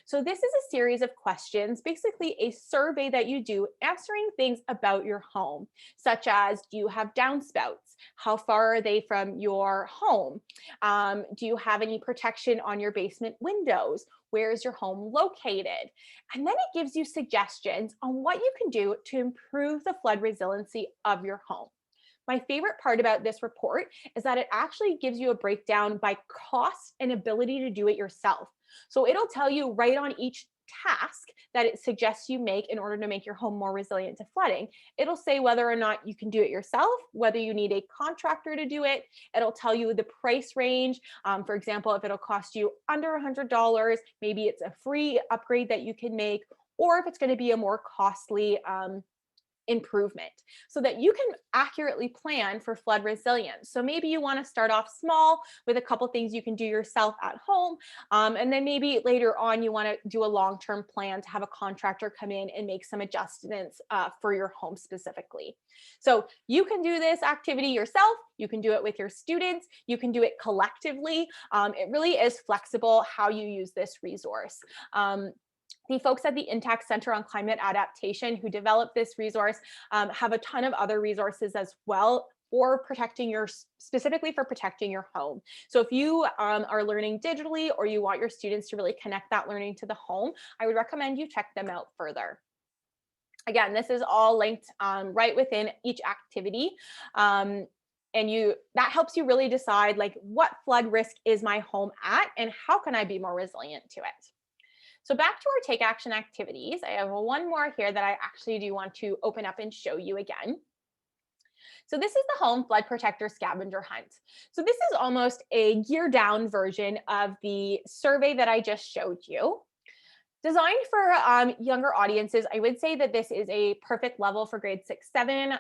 So this is a series of questions, basically a survey that you do answering things about your home, such as, do you have downspouts? How far are they from your home? Do you have any protection on your basement windows? Where is your home located? And then it gives you suggestions on what you can do to improve the flood resiliency of your home. My favorite part about this report is that it actually gives you a breakdown by cost and ability to do it yourself. So it'll tell you right on each task that it suggests you make in order to make your home more resilient to flooding. It'll say whether or not you can do it yourself, whether you need a contractor to do it. It'll tell you the price range. For example, if it'll cost you under $100, maybe it's a free upgrade that you can make, or if it's going to be a more costly improvement so that you can accurately plan for flood resilience. So maybe you want to start off small with a couple things you can do yourself at home. And then maybe later on, you want to do a long-term plan to have a contractor come in and make some adjustments for your home specifically. So you can do this activity yourself. You can do it with your students. You can do it collectively. It really is flexible how you use this resource. The folks at the Intact Center on Climate Adaptation who developed this resource have a ton of other resources as well for specifically for protecting your home. So if you are learning digitally or you want your students to really connect that learning to the home, I would recommend you check them out further. Again, this is all linked right within each activity. And that helps you really decide like what flood risk is my home at and how can I be more resilient to it. So back to our take action activities. I have one more here that I actually do want to open up and show you again. So this is the Home Flood Protector Scavenger Hunt. So this is almost a gear down version of the survey that I just showed you. Designed for younger audiences, I would say that this is a perfect level for grade 6, 7.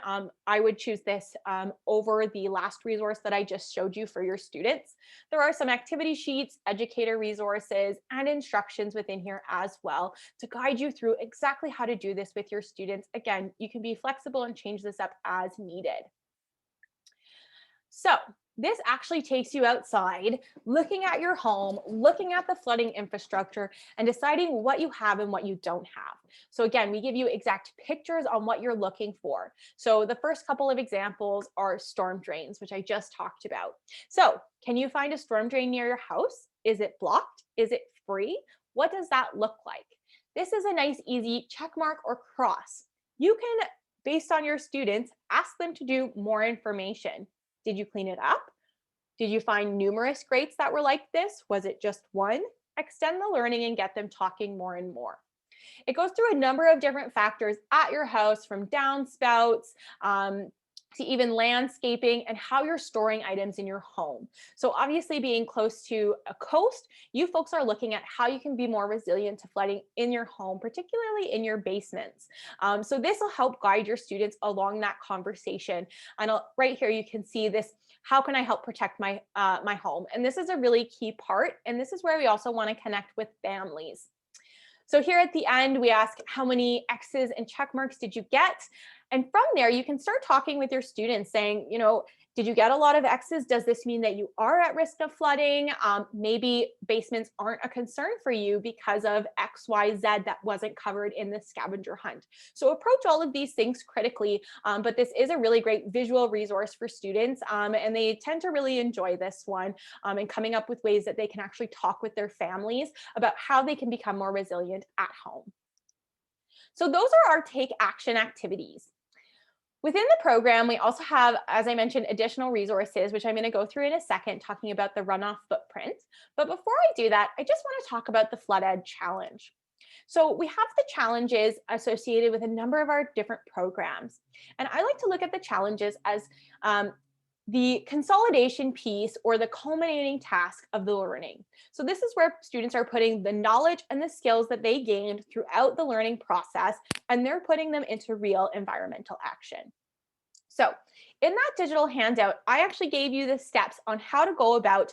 I would choose this over the last resource that I just showed you for your students. There are some activity sheets, educator resources, and instructions within here as well to guide you through exactly how to do this with your students. Again, you can be flexible and change this up as needed. So this actually takes you outside, looking at your home, looking at the flooding infrastructure, and deciding what you have and what you don't have. So again, we give you exact pictures on what you're looking for. So the first couple of examples are storm drains, which I just talked about. So can you find a storm drain near your house? Is it blocked? Is it free? What does that look like? This is a nice, easy check mark or cross. You can, based on your students, ask them to do more information. Did you clean it up? Did you find numerous grates that were like this? Was it just one? Extend the learning and get them talking more and more. It goes through a number of different factors at your house, from downspouts to even landscaping and how you're storing items in your home. So obviously being close to a coast, you folks are looking at how you can be more resilient to flooding in your home, particularly in your basements. So this will help guide your students along that conversation. And right here, you can see this how can I help protect my my home? And this is a really key part. And this is where we also want to connect with families. So here at the end, we ask how many X's and check marks did you get? And from there, you can start talking with your students saying, did you get a lot of X's? Does this mean that you are at risk of flooding? Maybe basements aren't a concern for you because of X, Y, Z that wasn't covered in the scavenger hunt. So approach all of these things critically, but this is a really great visual resource for students, and they tend to really enjoy this one, and coming up with ways that they can actually talk with their families about how they can become more resilient at home. So those are our take action activities. Within the program, we also have, as I mentioned, additional resources, which I'm going to go through in a second, talking about the runoff footprint. But before I do that, I just want to talk about the Flood Ed Challenge. So we have the challenges associated with a number of our different programs. And I like to look at the challenges as the consolidation piece or the culminating task of the learning. So this is where students are putting the knowledge and the skills that they gained throughout the learning process, and they're putting them into real environmental action. So in that digital handout, I actually gave you the steps on how to go about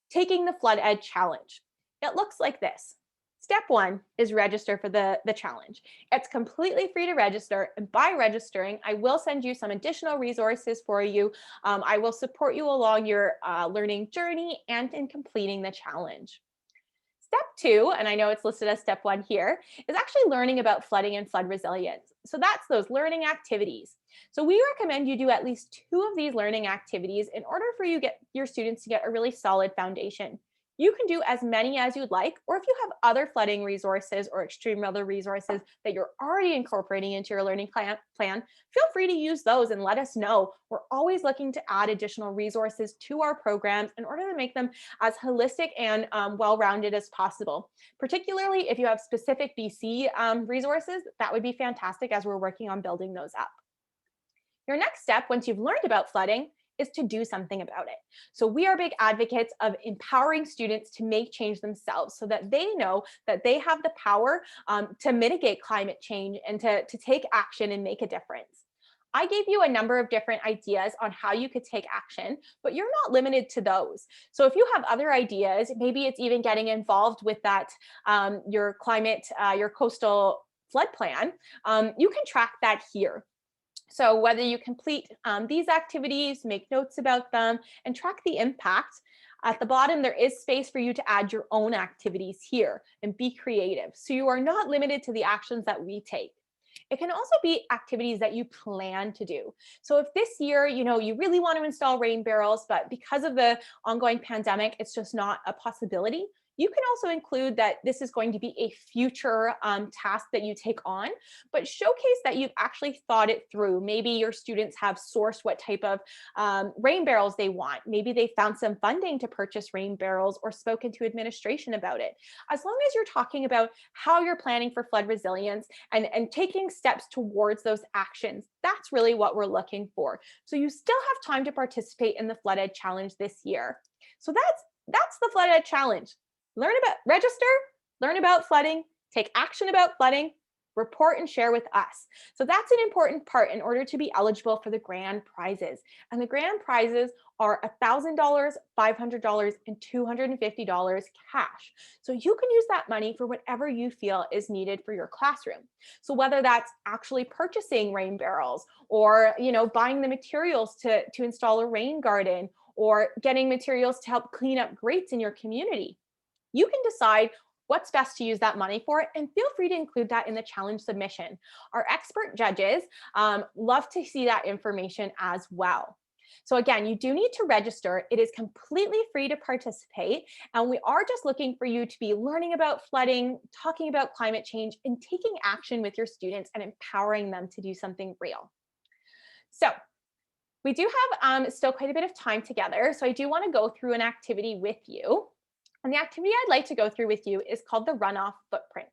taking the Flood Ed Challenge. It looks like this. Step 1 is register for the challenge. It's completely free to register, and by registering, I will send you some additional resources for you. I will support you along your learning journey and in completing the challenge. Step 2, and I know it's listed as step 1 here, is actually learning about flooding and flood resilience. So that's those learning activities. So we recommend you do at least 2 of these learning activities in order for your students to get a really solid foundation. You can do as many as you'd like, or if you have other flooding resources or extreme weather resources that you're already incorporating into your learning plan, feel free to use those and let us know. We're always looking to add additional resources to our programs in order to make them as holistic and well-rounded as possible. Particularly if you have specific BC resources, that would be fantastic as we're working on building those up. Your next step, once you've learned about flooding, is to do something about it. So we are big advocates of empowering students to make change themselves so that they know that they have the power to mitigate climate change and to take action and make a difference. I gave you a number of different ideas on how you could take action, but you're not limited to those. So if you have other ideas, maybe it's even getting involved with that, your climate, your coastal flood plan, you can track that here. So whether you complete these activities, make notes about them, and track the impact, at the bottom, there is space for you to add your own activities here and be creative. So you are not limited to the actions that we take. It can also be activities that you plan to do. So if this year, you really want to install rain barrels, but because of the ongoing pandemic, it's just not a possibility, you can also include that this is going to be a future task that you take on, but showcase that you've actually thought it through. Maybe your students have sourced what type of rain barrels they want. Maybe they found some funding to purchase rain barrels or spoken to administration about it. As long as you're talking about how you're planning for flood resilience and taking steps towards those actions, that's really what we're looking for. So you still have time to participate in the Flood Ed Challenge this year. So that's the Flood Ed Challenge. Register, learn about flooding, take action about flooding, report and share with us. So that's an important part in order to be eligible for the grand prizes. And the grand prizes are $1,000, $500, and $250 cash. So you can use that money for whatever you feel is needed for your classroom. So whether that's actually purchasing rain barrels or, buying the materials to install a rain garden or getting materials to help clean up grates in your community, you can decide what's best to use that money for, and feel free to include that in the challenge submission. Our expert judges love to see that information as well. So again, you do need to register. It is completely free to participate, and we are just looking for you to be learning about flooding, talking about climate change, and taking action with your students and empowering them to do something real. So we do have still quite a bit of time together, so I do want to go through an activity with you. And the activity I'd like to go through with you is called the runoff footprint.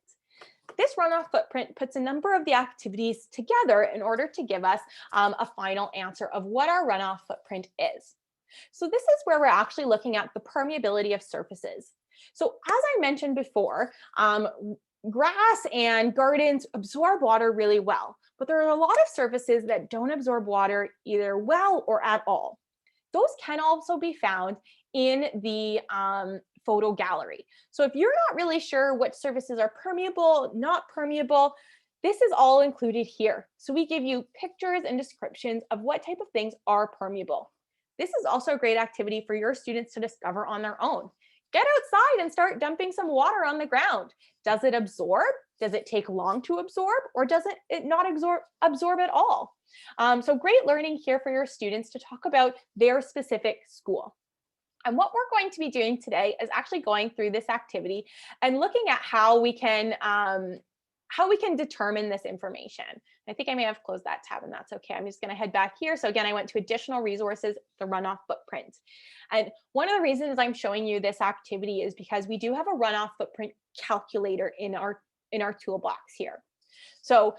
This runoff footprint puts a number of the activities together in order to give us a final answer of what our runoff footprint is. So this is where we're actually looking at the permeability of surfaces. So as I mentioned before, grass and gardens absorb water really well, but there are a lot of surfaces that don't absorb water either well or at all. those can also be found in the photo gallery. So if you're not really sure what surfaces are permeable, not permeable, this is all included here. So we give you pictures and descriptions of what type of things are permeable. This is also a great activity for your students to discover on their own. Get outside and start dumping some water on the ground. Does it absorb? Does it take long to absorb, or does it not absorb at all? So great learning here for your students to talk about their specific school. And what we're going to be doing today is actually going through this activity and looking at how we can determine this information. I think I may have closed that tab, and that's okay. I'm just going to head back here. So again, I went to additional resources, the runoff footprint. And one of the reasons I'm showing you this activity is because we do have a runoff footprint calculator in our toolbox here. So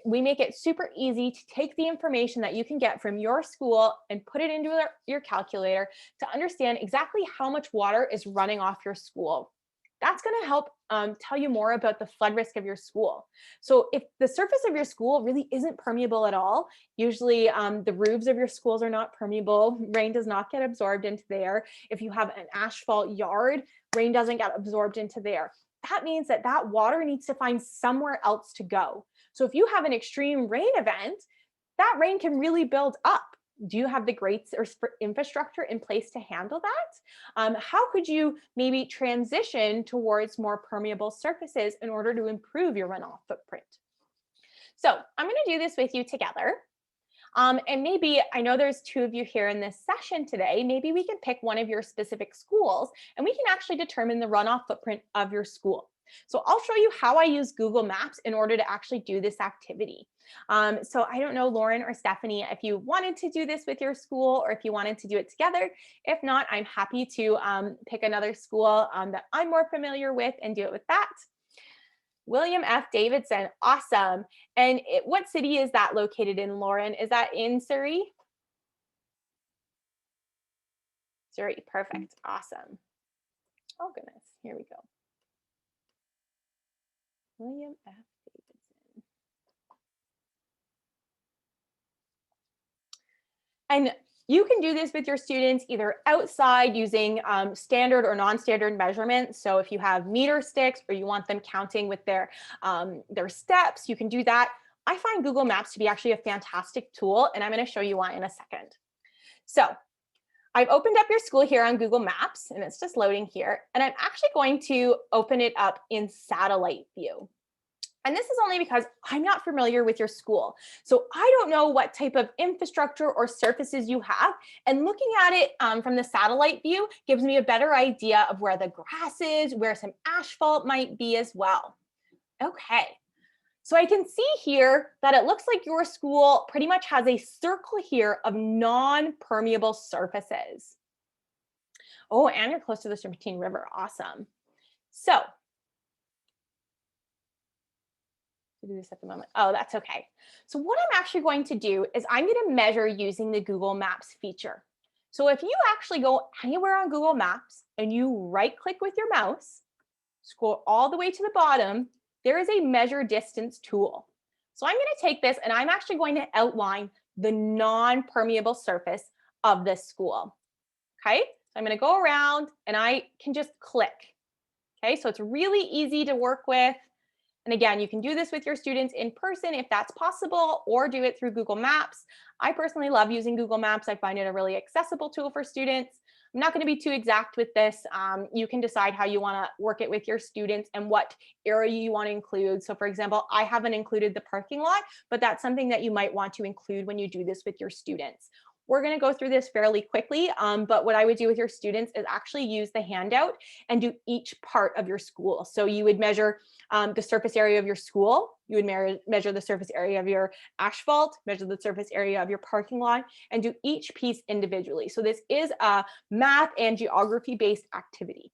we make it super easy to take the information that you can get from your school and put it into your calculator to understand exactly how much water is running off your school. That's going to help tell you more about the flood risk of your school. So if the surface of your school really isn't permeable at all, usually the roofs of your schools are not permeable, rain does not get absorbed into there. If you have an asphalt yard, rain doesn't get absorbed into there. That means that that water needs to find somewhere else to go. So if you have an extreme rain event, that rain can really build up. Do you have the grates or infrastructure in place to handle that? How could you maybe transition towards more permeable surfaces in order to improve your runoff footprint? So I'm going to do this with you together. And maybe, I know there's two of you here in this session today, maybe we can pick one of your specific schools and we can actually determine the runoff footprint of your school. So I'll show you how I use Google Maps in order to actually do this activity. So I don't know, Lauren or Stephanie, if you wanted to do this with your school or if you wanted to do it together. If not, I'm happy to pick another school that I'm more familiar with and do it with that. William F. Davidson, awesome. And what city is that located in, Lauren? Is that in Surrey? Surrey, perfect, awesome. Oh goodness, here we go. William F. Davidson. And you can do this with your students either outside using standard or non-standard measurements. So if you have meter sticks or you want them counting with their steps, you can do that. I find Google Maps to be actually a fantastic tool, and I'm going to show you why in a second. So I've opened up your school here on Google Maps, and it's just loading here. And I'm actually going to open it up in satellite view. And this is only because I'm not familiar with your school. So I don't know what type of infrastructure or surfaces you have. And looking at it from the satellite view gives me a better idea of where the grass is, where some asphalt might be as well. Okay, so I can see here that it looks like your school pretty much has a circle here of non-permeable surfaces. Oh, and you're close to the Serpentine River, awesome. So, do this at the moment. Oh, that's okay. So what I'm actually going to do is I'm going to measure using the Google Maps feature. So if you actually go anywhere on Google Maps and you right click with your mouse, scroll all the way to the bottom, there is a measure distance tool. So I'm going to take this and I'm actually going to outline the non-permeable surface of this school. Okay, so I'm going to go around and I can just click. Okay, so it's really easy to work with. And again, you can do this with your students in person if that's possible, or do it through Google Maps. I personally love using Google Maps. I find it a really accessible tool for students. I'm not going to be too exact with this. You can decide how you want to work it with your students and what area you want to include. So for example, I haven't included the parking lot, but that's something that you might want to include when you do this with your students. We're going to go through this fairly quickly, but what I would do with your students is actually use the handout and do each part of your school. So you would measure the surface area of your school, you would measure the surface area of your asphalt, measure the surface area of your parking lot, and do each piece individually. So this is a math and geography based activity.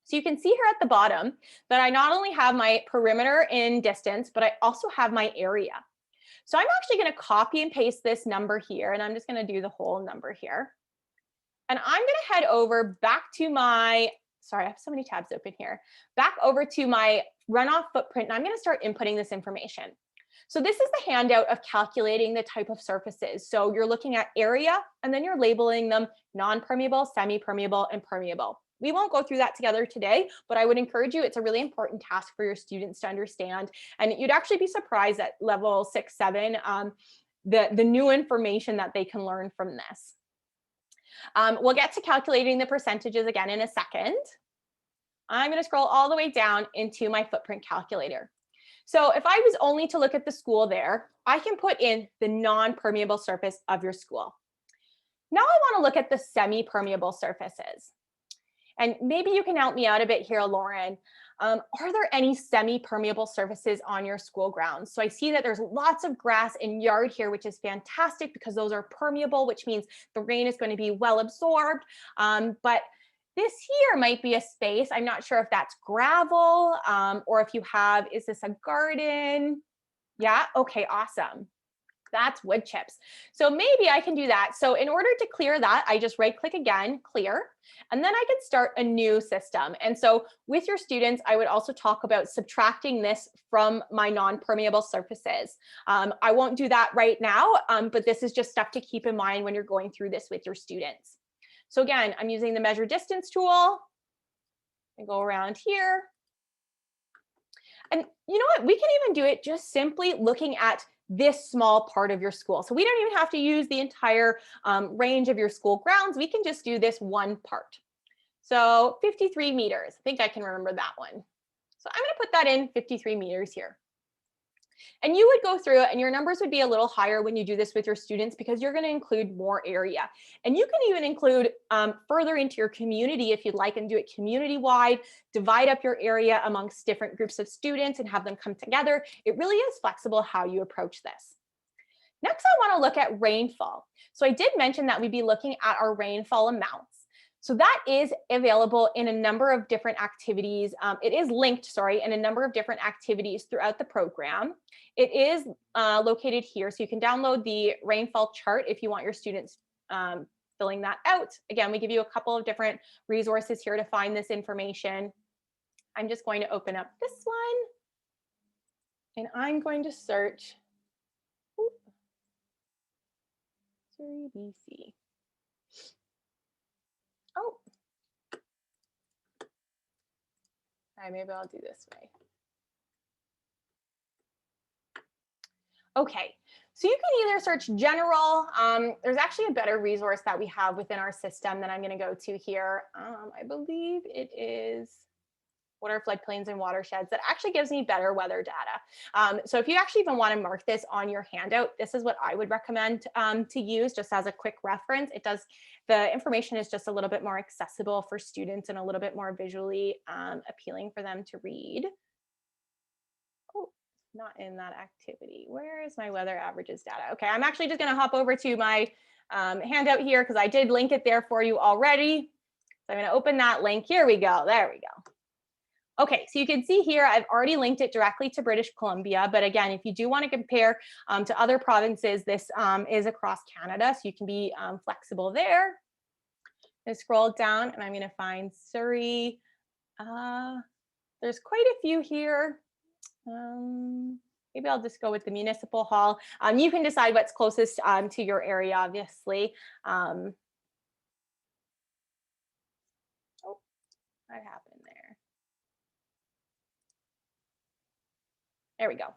So you can see here at the bottom that I not only have my perimeter in distance, but I also have my area. So I'm actually going to copy and paste this number here, and I'm just going to do the whole number here. And I'm going to head over back to my, sorry, I have so many tabs open here, back over to my runoff footprint, and I'm going to start inputting this information. So this is the handout of calculating the type of surfaces. So you're looking at area, and then you're labeling them non-permeable, semi-permeable, and permeable. We won't go through that together today, but I would encourage you, it's a really important task for your students to understand. And you'd actually be surprised at level 6, 7, the new information that they can learn from this. We'll get to calculating the percentages again in a second. I'm going to scroll all the way down into my footprint calculator. So if I was only to look at the school there, I can put in the non-permeable surface of your school. Now I want to look at the semi-permeable surfaces. And maybe you can help me out a bit here, Lauren. Are there any semi-permeable surfaces on your school grounds? So I see that there's lots of grass and yard here, which is fantastic because those are permeable, which means the rain is going to be well absorbed. But this here might be a space. I'm not sure if that's gravel or if you have, is this a garden? Yeah, okay, awesome. That's wood chips. So maybe I can do that. So in order to clear that, I just right click again, clear, and then I can start a new system. And so with your students, I would also talk about subtracting this from my non-permeable surfaces. I won't do that right now, but this is just stuff to keep in mind when you're going through this with your students. So again, I'm using the measure distance tool. I go around here. And you know what? We can even do it just simply looking at this small part of your school. So we don't even have to use the entire range of your school grounds. We can just do this one part. So 53 meters. I think I can remember that one. So I'm going to put that in 53 meters here. And you would go through it and your numbers would be a little higher when you do this with your students because you're going to include more area. And you can even include further into your community if you'd like and do it community-wide, divide up your area amongst different groups of students and have them come together. It really is flexible how you approach this. Next, I want to look at rainfall. So I did mention that we'd be looking at our rainfall amounts. So that is available in a number of different activities. It is linked, sorry, in a number of different activities throughout the program. It is located here, so you can download the rainfall chart if you want your students filling that out. Again, we give you a couple of different resources here to find this information. I'm just going to open up this one, and I'm going to search Surrey, BC. Oh, all right, maybe I'll do this way. Okay, so you can either search general. There's actually a better resource that we have within our system that I'm going to go to here. I believe it is what are floodplains and watersheds that actually gives me better weather data. So if you actually even want to mark this on your handout, this is what I would recommend to use just as a quick reference. It does, the information is just a little bit more accessible for students and a little bit more visually appealing for them to read. Oh, not in that activity. Where is my weather averages data? Okay, I'm actually just going to hop over to my handout here because I did link it there for you already. So I'm going to open that link. Here we go. There we go. Okay, so you can see here, I've already linked it directly to British Columbia. But again, if you do want to compare to other provinces, this is across Canada. So you can be flexible there. I scroll down and I'm going to find Surrey. There's quite a few here. Maybe I'll just go with the municipal hall. You can decide what's closest to your area, obviously. Oh, what happened there? There we go.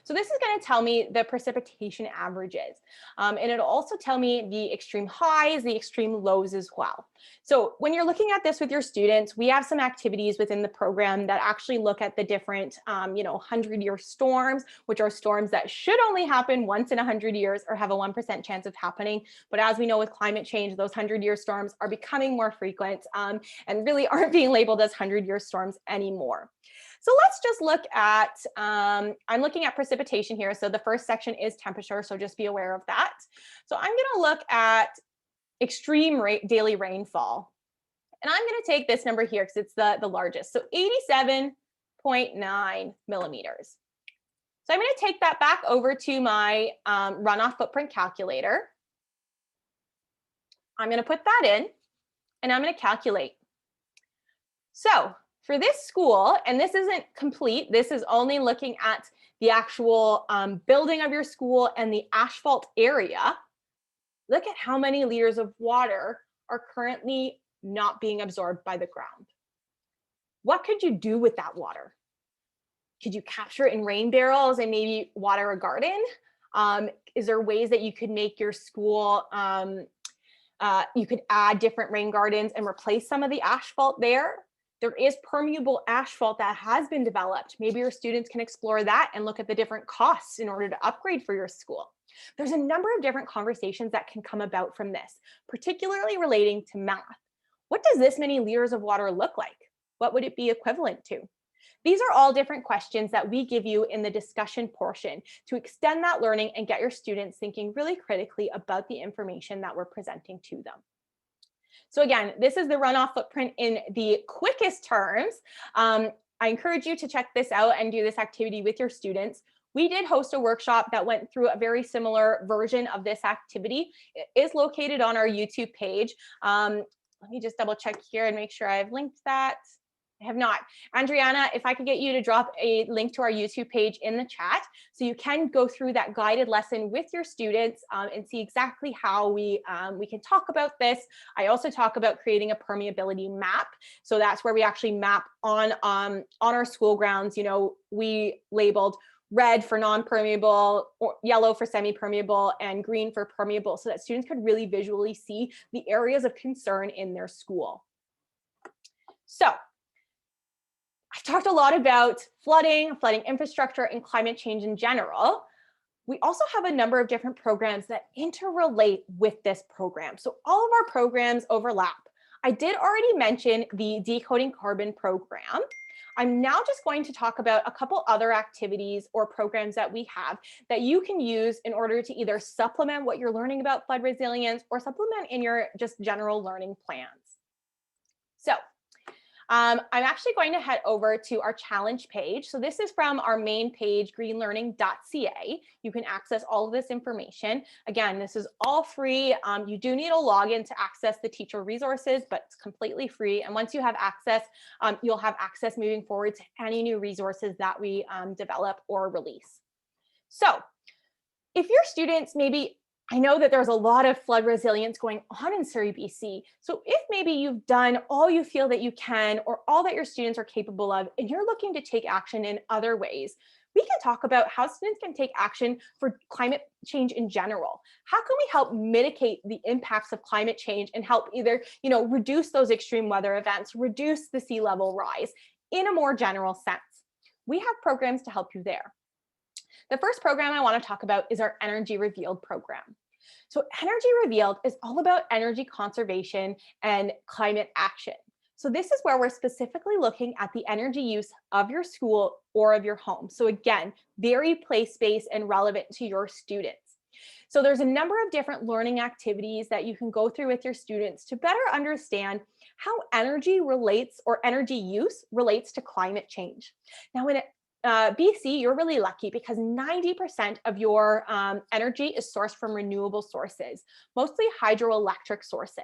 So this is going to tell me the precipitation averages. And it'll also tell me the extreme highs, the extreme lows as well. So when you're looking at this with your students, we have some activities within the program that actually look at the different, 100-year storms, which are storms that should only happen once in 100 years or have a 1% chance of happening. But as we know with climate change, those 100-year storms are becoming more frequent and really aren't being labeled as 100-year storms anymore. So let's just look at, I'm looking at precipitation here. So the first section is temperature, so just be aware of that. So I'm going to look at extreme daily rainfall. And I'm going to take this number here because it's the largest. So 87.9 millimeters. So I'm going to take that back over to my runoff footprint calculator. I'm going to put that in and I'm going to calculate. So For this school, and this isn't complete, this is only looking at the actual building of your school and the asphalt area. Look at how many liters of water are currently not being absorbed by the ground. What could you do with that water? Could you capture it in rain barrels and maybe water a garden? Is there ways that you could make your school, you could add different rain gardens and replace some of the asphalt there? There is permeable asphalt that has been developed. Maybe your students can explore that and look at the different costs in order to upgrade for your school. There's a number of different conversations that can come about from this, particularly relating to math. What does this many liters of water look like? What would it be equivalent to? These are all different questions that we give you in the discussion portion to extend that learning and get your students thinking really critically about the information that we're presenting to them. So again, this is the runoff footprint in the quickest terms. I encourage you to check this out and do this activity with your students. We did host a workshop that went through a very similar version of this activity. It is located on our YouTube page. Let me just double check here and make sure I've linked that. I have not. Andriana, if I could get you to drop a link to our YouTube page in the chat so you can go through that guided lesson with your students and see exactly how we can talk about this. I also talk about creating a permeability map. So that's where we actually map on our school grounds. You know, we labeled red for non-permeable, or yellow for semi-permeable, and green for permeable, so that students could really visually see the areas of concern in their school. So I've talked a lot about flooding infrastructure, and climate change in general. We also have a number of different programs that interrelate with this program. So all of our programs overlap. I did already mention the Decoding Carbon program. I'm now just going to talk about a couple other activities or programs that we have that you can use in order to either supplement what you're learning about flood resilience or supplement in your just general learning plans. So I'm actually going to head over to our challenge page. So this is from our main page, greenlearning.ca. You can access all of this information. Again, this is all free. You do need a login to access the teacher resources, but it's completely free. And once you have access, you'll have access moving forward to any new resources that we develop or release. So if your students maybe, I know that there's a lot of flood resilience going on in Surrey, BC. So if maybe you've done all you feel that you can or all that your students are capable of, and you're looking to take action in other ways, we can talk about how students can take action for climate change in general. How can we help mitigate the impacts of climate change and help either, reduce those extreme weather events, reduce the sea level rise in a more general sense? We have programs to help you there. The first program I want to talk about is our Energy Revealed program. So Energy Revealed is all about energy conservation and climate action. So this is where we're specifically looking at the energy use of your school or of your home. So again, very place-based and relevant to your students. So there's a number of different learning activities that you can go through with your students to better understand how energy relates or energy use relates to climate change. Now, in BC, you're really lucky because 90% of your energy is sourced from renewable sources, mostly hydroelectric sources.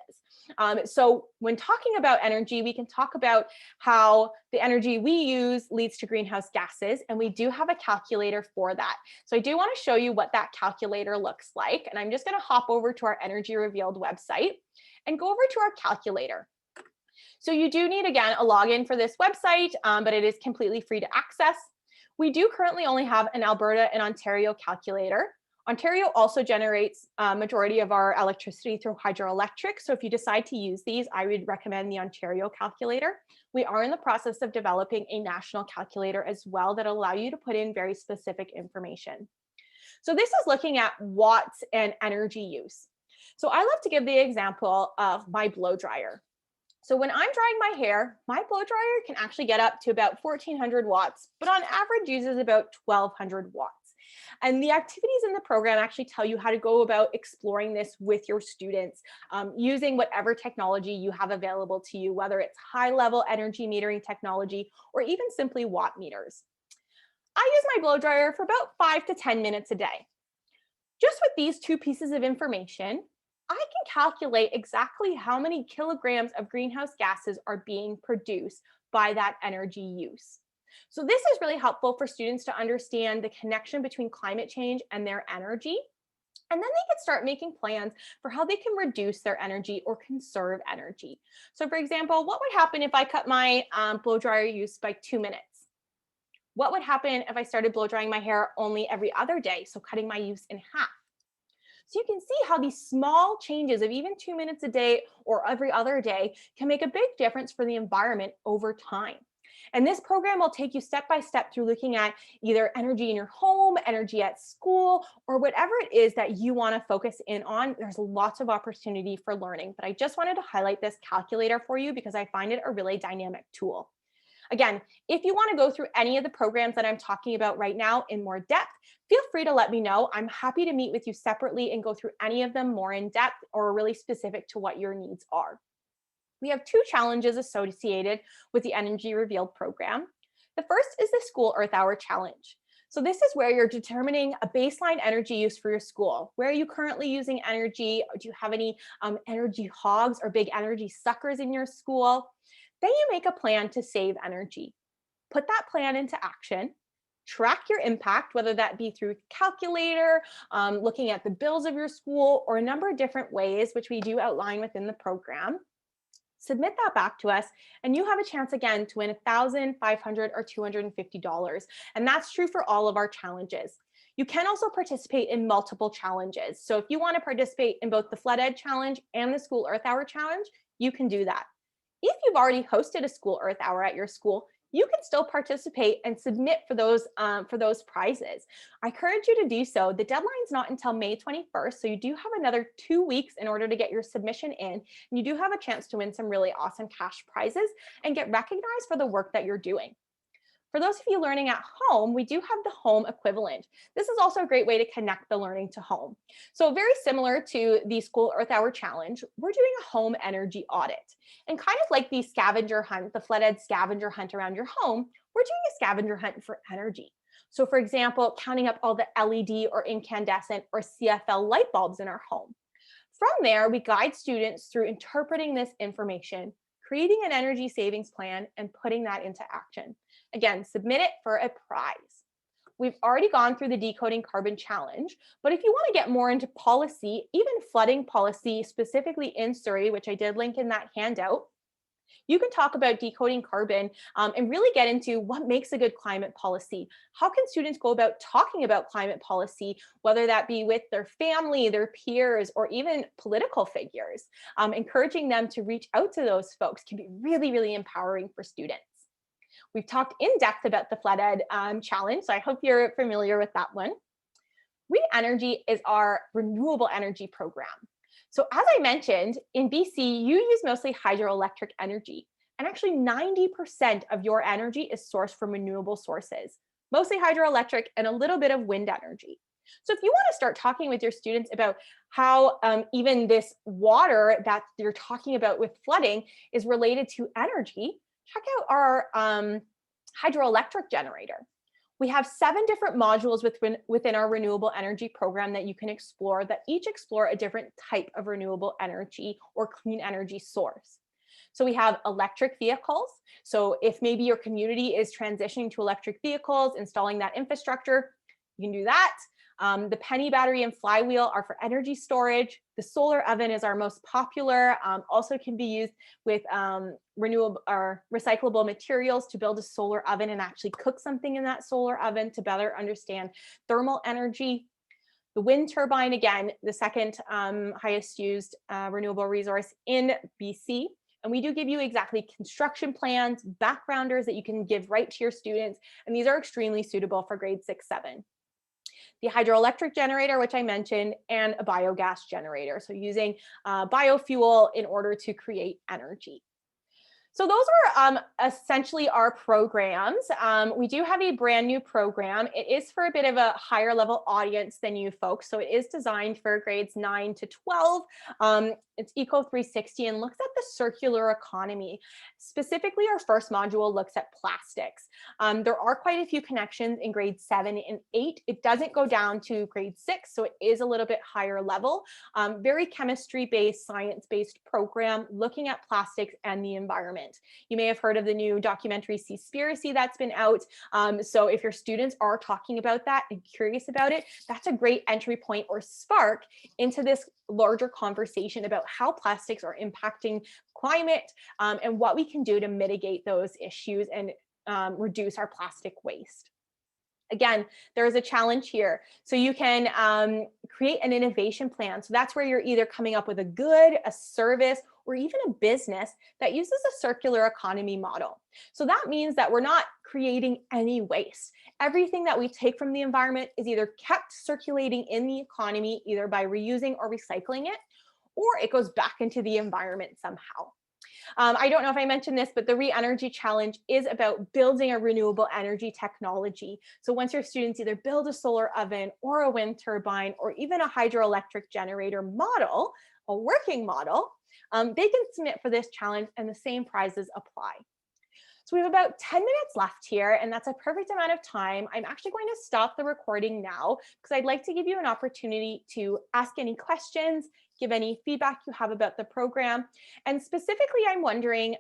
So when talking about energy, we can talk about how the energy we use leads to greenhouse gases, and we do have a calculator for that. So I do want to show you what that calculator looks like, and I'm just going to hop over to our Energy Revealed website and go over to our calculator. So you do need, again, a login for this website, but it is completely free to access. We do currently only have an Alberta and Ontario calculator. Ontario also generates a majority of our electricity through hydroelectric. So if you decide to use these, I would recommend the Ontario calculator. We are in the process of developing a national calculator as well that allow you to put in very specific information. So this is looking at watts and energy use. So I love to give the example of my blow dryer. So when I'm drying my hair, my blow dryer can actually get up to about 1400 watts, but on average uses about 1200 watts. And the activities in the program actually tell you how to go about exploring this with your students, using whatever technology you have available to you, whether it's high-level energy metering technology or even simply watt meters. I use my blow dryer for about 5 to 10 minutes a day. Just with these two pieces of information, I can calculate exactly how many kilograms of greenhouse gases are being produced by that energy use. So this is really helpful for students to understand the connection between climate change and their energy. And then they can start making plans for how they can reduce their energy or conserve energy. So for example, what would happen if I cut my blow dryer use by 2 minutes? What would happen if I started blow drying my hair only every other day? So cutting my use in half. So you can see how these small changes of even 2 minutes a day or every other day can make a big difference for the environment over time. And this program will take you step by step through looking at either energy in your home, energy at school, or whatever it is that you want to focus in on. There's lots of opportunity for learning, but I just wanted to highlight this calculator for you because I find it a really dynamic tool. Again, if you want to go through any of the programs that I'm talking about right now in more depth, feel free to let me know. I'm happy to meet with you separately and go through any of them more in depth or really specific to what your needs are. We have 2 challenges associated with the Energy Revealed program. The first is the School Earth Hour Challenge. So this is where you're determining a baseline energy use for your school. Where are you currently using energy? Do you have any energy hogs or big energy suckers in your school? Then you make a plan to save energy. Put that plan into action. Track your impact, whether that be through calculator, looking at the bills of your school, or a number of different ways, which we do outline within the program. Submit that back to us, and you have a chance again to win $1,500 or $250. And that's true for all of our challenges. You can also participate in multiple challenges. So if you want to participate in both the Flood Ed Challenge and the School Earth Hour Challenge, you can do that. If you've already hosted a School Earth Hour at your school, you can still participate and submit for those prizes. I encourage you to do so. The deadline's not until May 21st, so you do have another 2 weeks in order to get your submission in, and you do have a chance to win some really awesome cash prizes and get recognized for the work that you're doing. For those of you learning at home, we do have the home equivalent. This is also a great way to connect the learning to home. So very similar to the School Earth Hour Challenge, we're doing a home energy audit. And kind of like the scavenger hunt, the Flood Ed scavenger hunt around your home, we're doing a scavenger hunt for energy. So for example, counting up all the LED or incandescent or CFL light bulbs in our home. From there, we guide students through interpreting this information, creating an energy savings plan, and putting that into action. Again, submit it for a prize. We've already gone through the Decoding Carbon Challenge, but if you want to get more into policy, even flooding policy, specifically in Surrey, which I did link in that handout, you can talk about decoding carbon and really get into what makes a good climate policy. How can students go about talking about climate policy, whether that be with their family, their peers, or even political figures? Encouraging them to reach out to those folks can be really, really empowering for students. We've talked in depth about the Flood Ed Challenge, so I hope you're familiar with that one. Green Energy is our renewable energy program. So as I mentioned, in BC, you use mostly hydroelectric energy. And actually 90% of your energy is sourced from renewable sources, mostly hydroelectric and a little bit of wind energy. So if you want to start talking with your students about how even this water that you're talking about with flooding is related to energy, check out our hydroelectric generator. We have 7 different modules within our renewable energy program that you can explore, that each explore a different type of renewable energy or clean energy source. So we have electric vehicles. So if maybe your community is transitioning to electric vehicles, installing that infrastructure, you can do that. The penny battery and flywheel are for energy storage. The solar oven is our most popular, also can be used with renewable or recyclable materials to build a solar oven and actually cook something in that solar oven to better understand thermal energy. The wind turbine, again, the second highest used renewable resource in BC. And we do give you exactly construction plans, backgrounders that you can give right to your students. And these are extremely suitable for grade 6, 7. The hydroelectric generator, which I mentioned, and a biogas generator. So using biofuel in order to create energy. So those are essentially our programs. We do have a brand new program. It is for a bit of a higher level audience than you folks. So it is designed for grades 9 to 12. It's Eco 360 and looks at the circular economy. Specifically, our first module looks at plastics. There are quite a few connections in grades 7 and 8. It doesn't go down to grade 6, so it is a little bit higher level. Very chemistry-based, science-based program looking at plastics and the environment. environment. You may have heard of the new documentary Seaspiracy that's been out. So if your students are talking about that and curious about it, that's a great entry point or spark into this larger conversation about how plastics are impacting climate, and what we can do to mitigate those issues and reduce our plastic waste. Again, there is a challenge here. So you can create an innovation plan. So that's where you're either coming up with a good, a service, or even a business that uses a circular economy model. So that means that we're not creating any waste. Everything that we take from the environment is either kept circulating in the economy, either by reusing or recycling it, or it goes back into the environment somehow. I don't know if I mentioned this, but the Re-Energy Challenge is about building a renewable energy technology. So once your students either build a solar oven or a wind turbine or even a hydroelectric generator model, a working model, they can submit for this challenge and the same prizes apply. So we have about 10 minutes left here, and that's a perfect amount of time. I'm actually going to stop the recording now because I'd like to give you an opportunity to ask any questions, give any feedback you have about the program. And specifically, I'm wondering,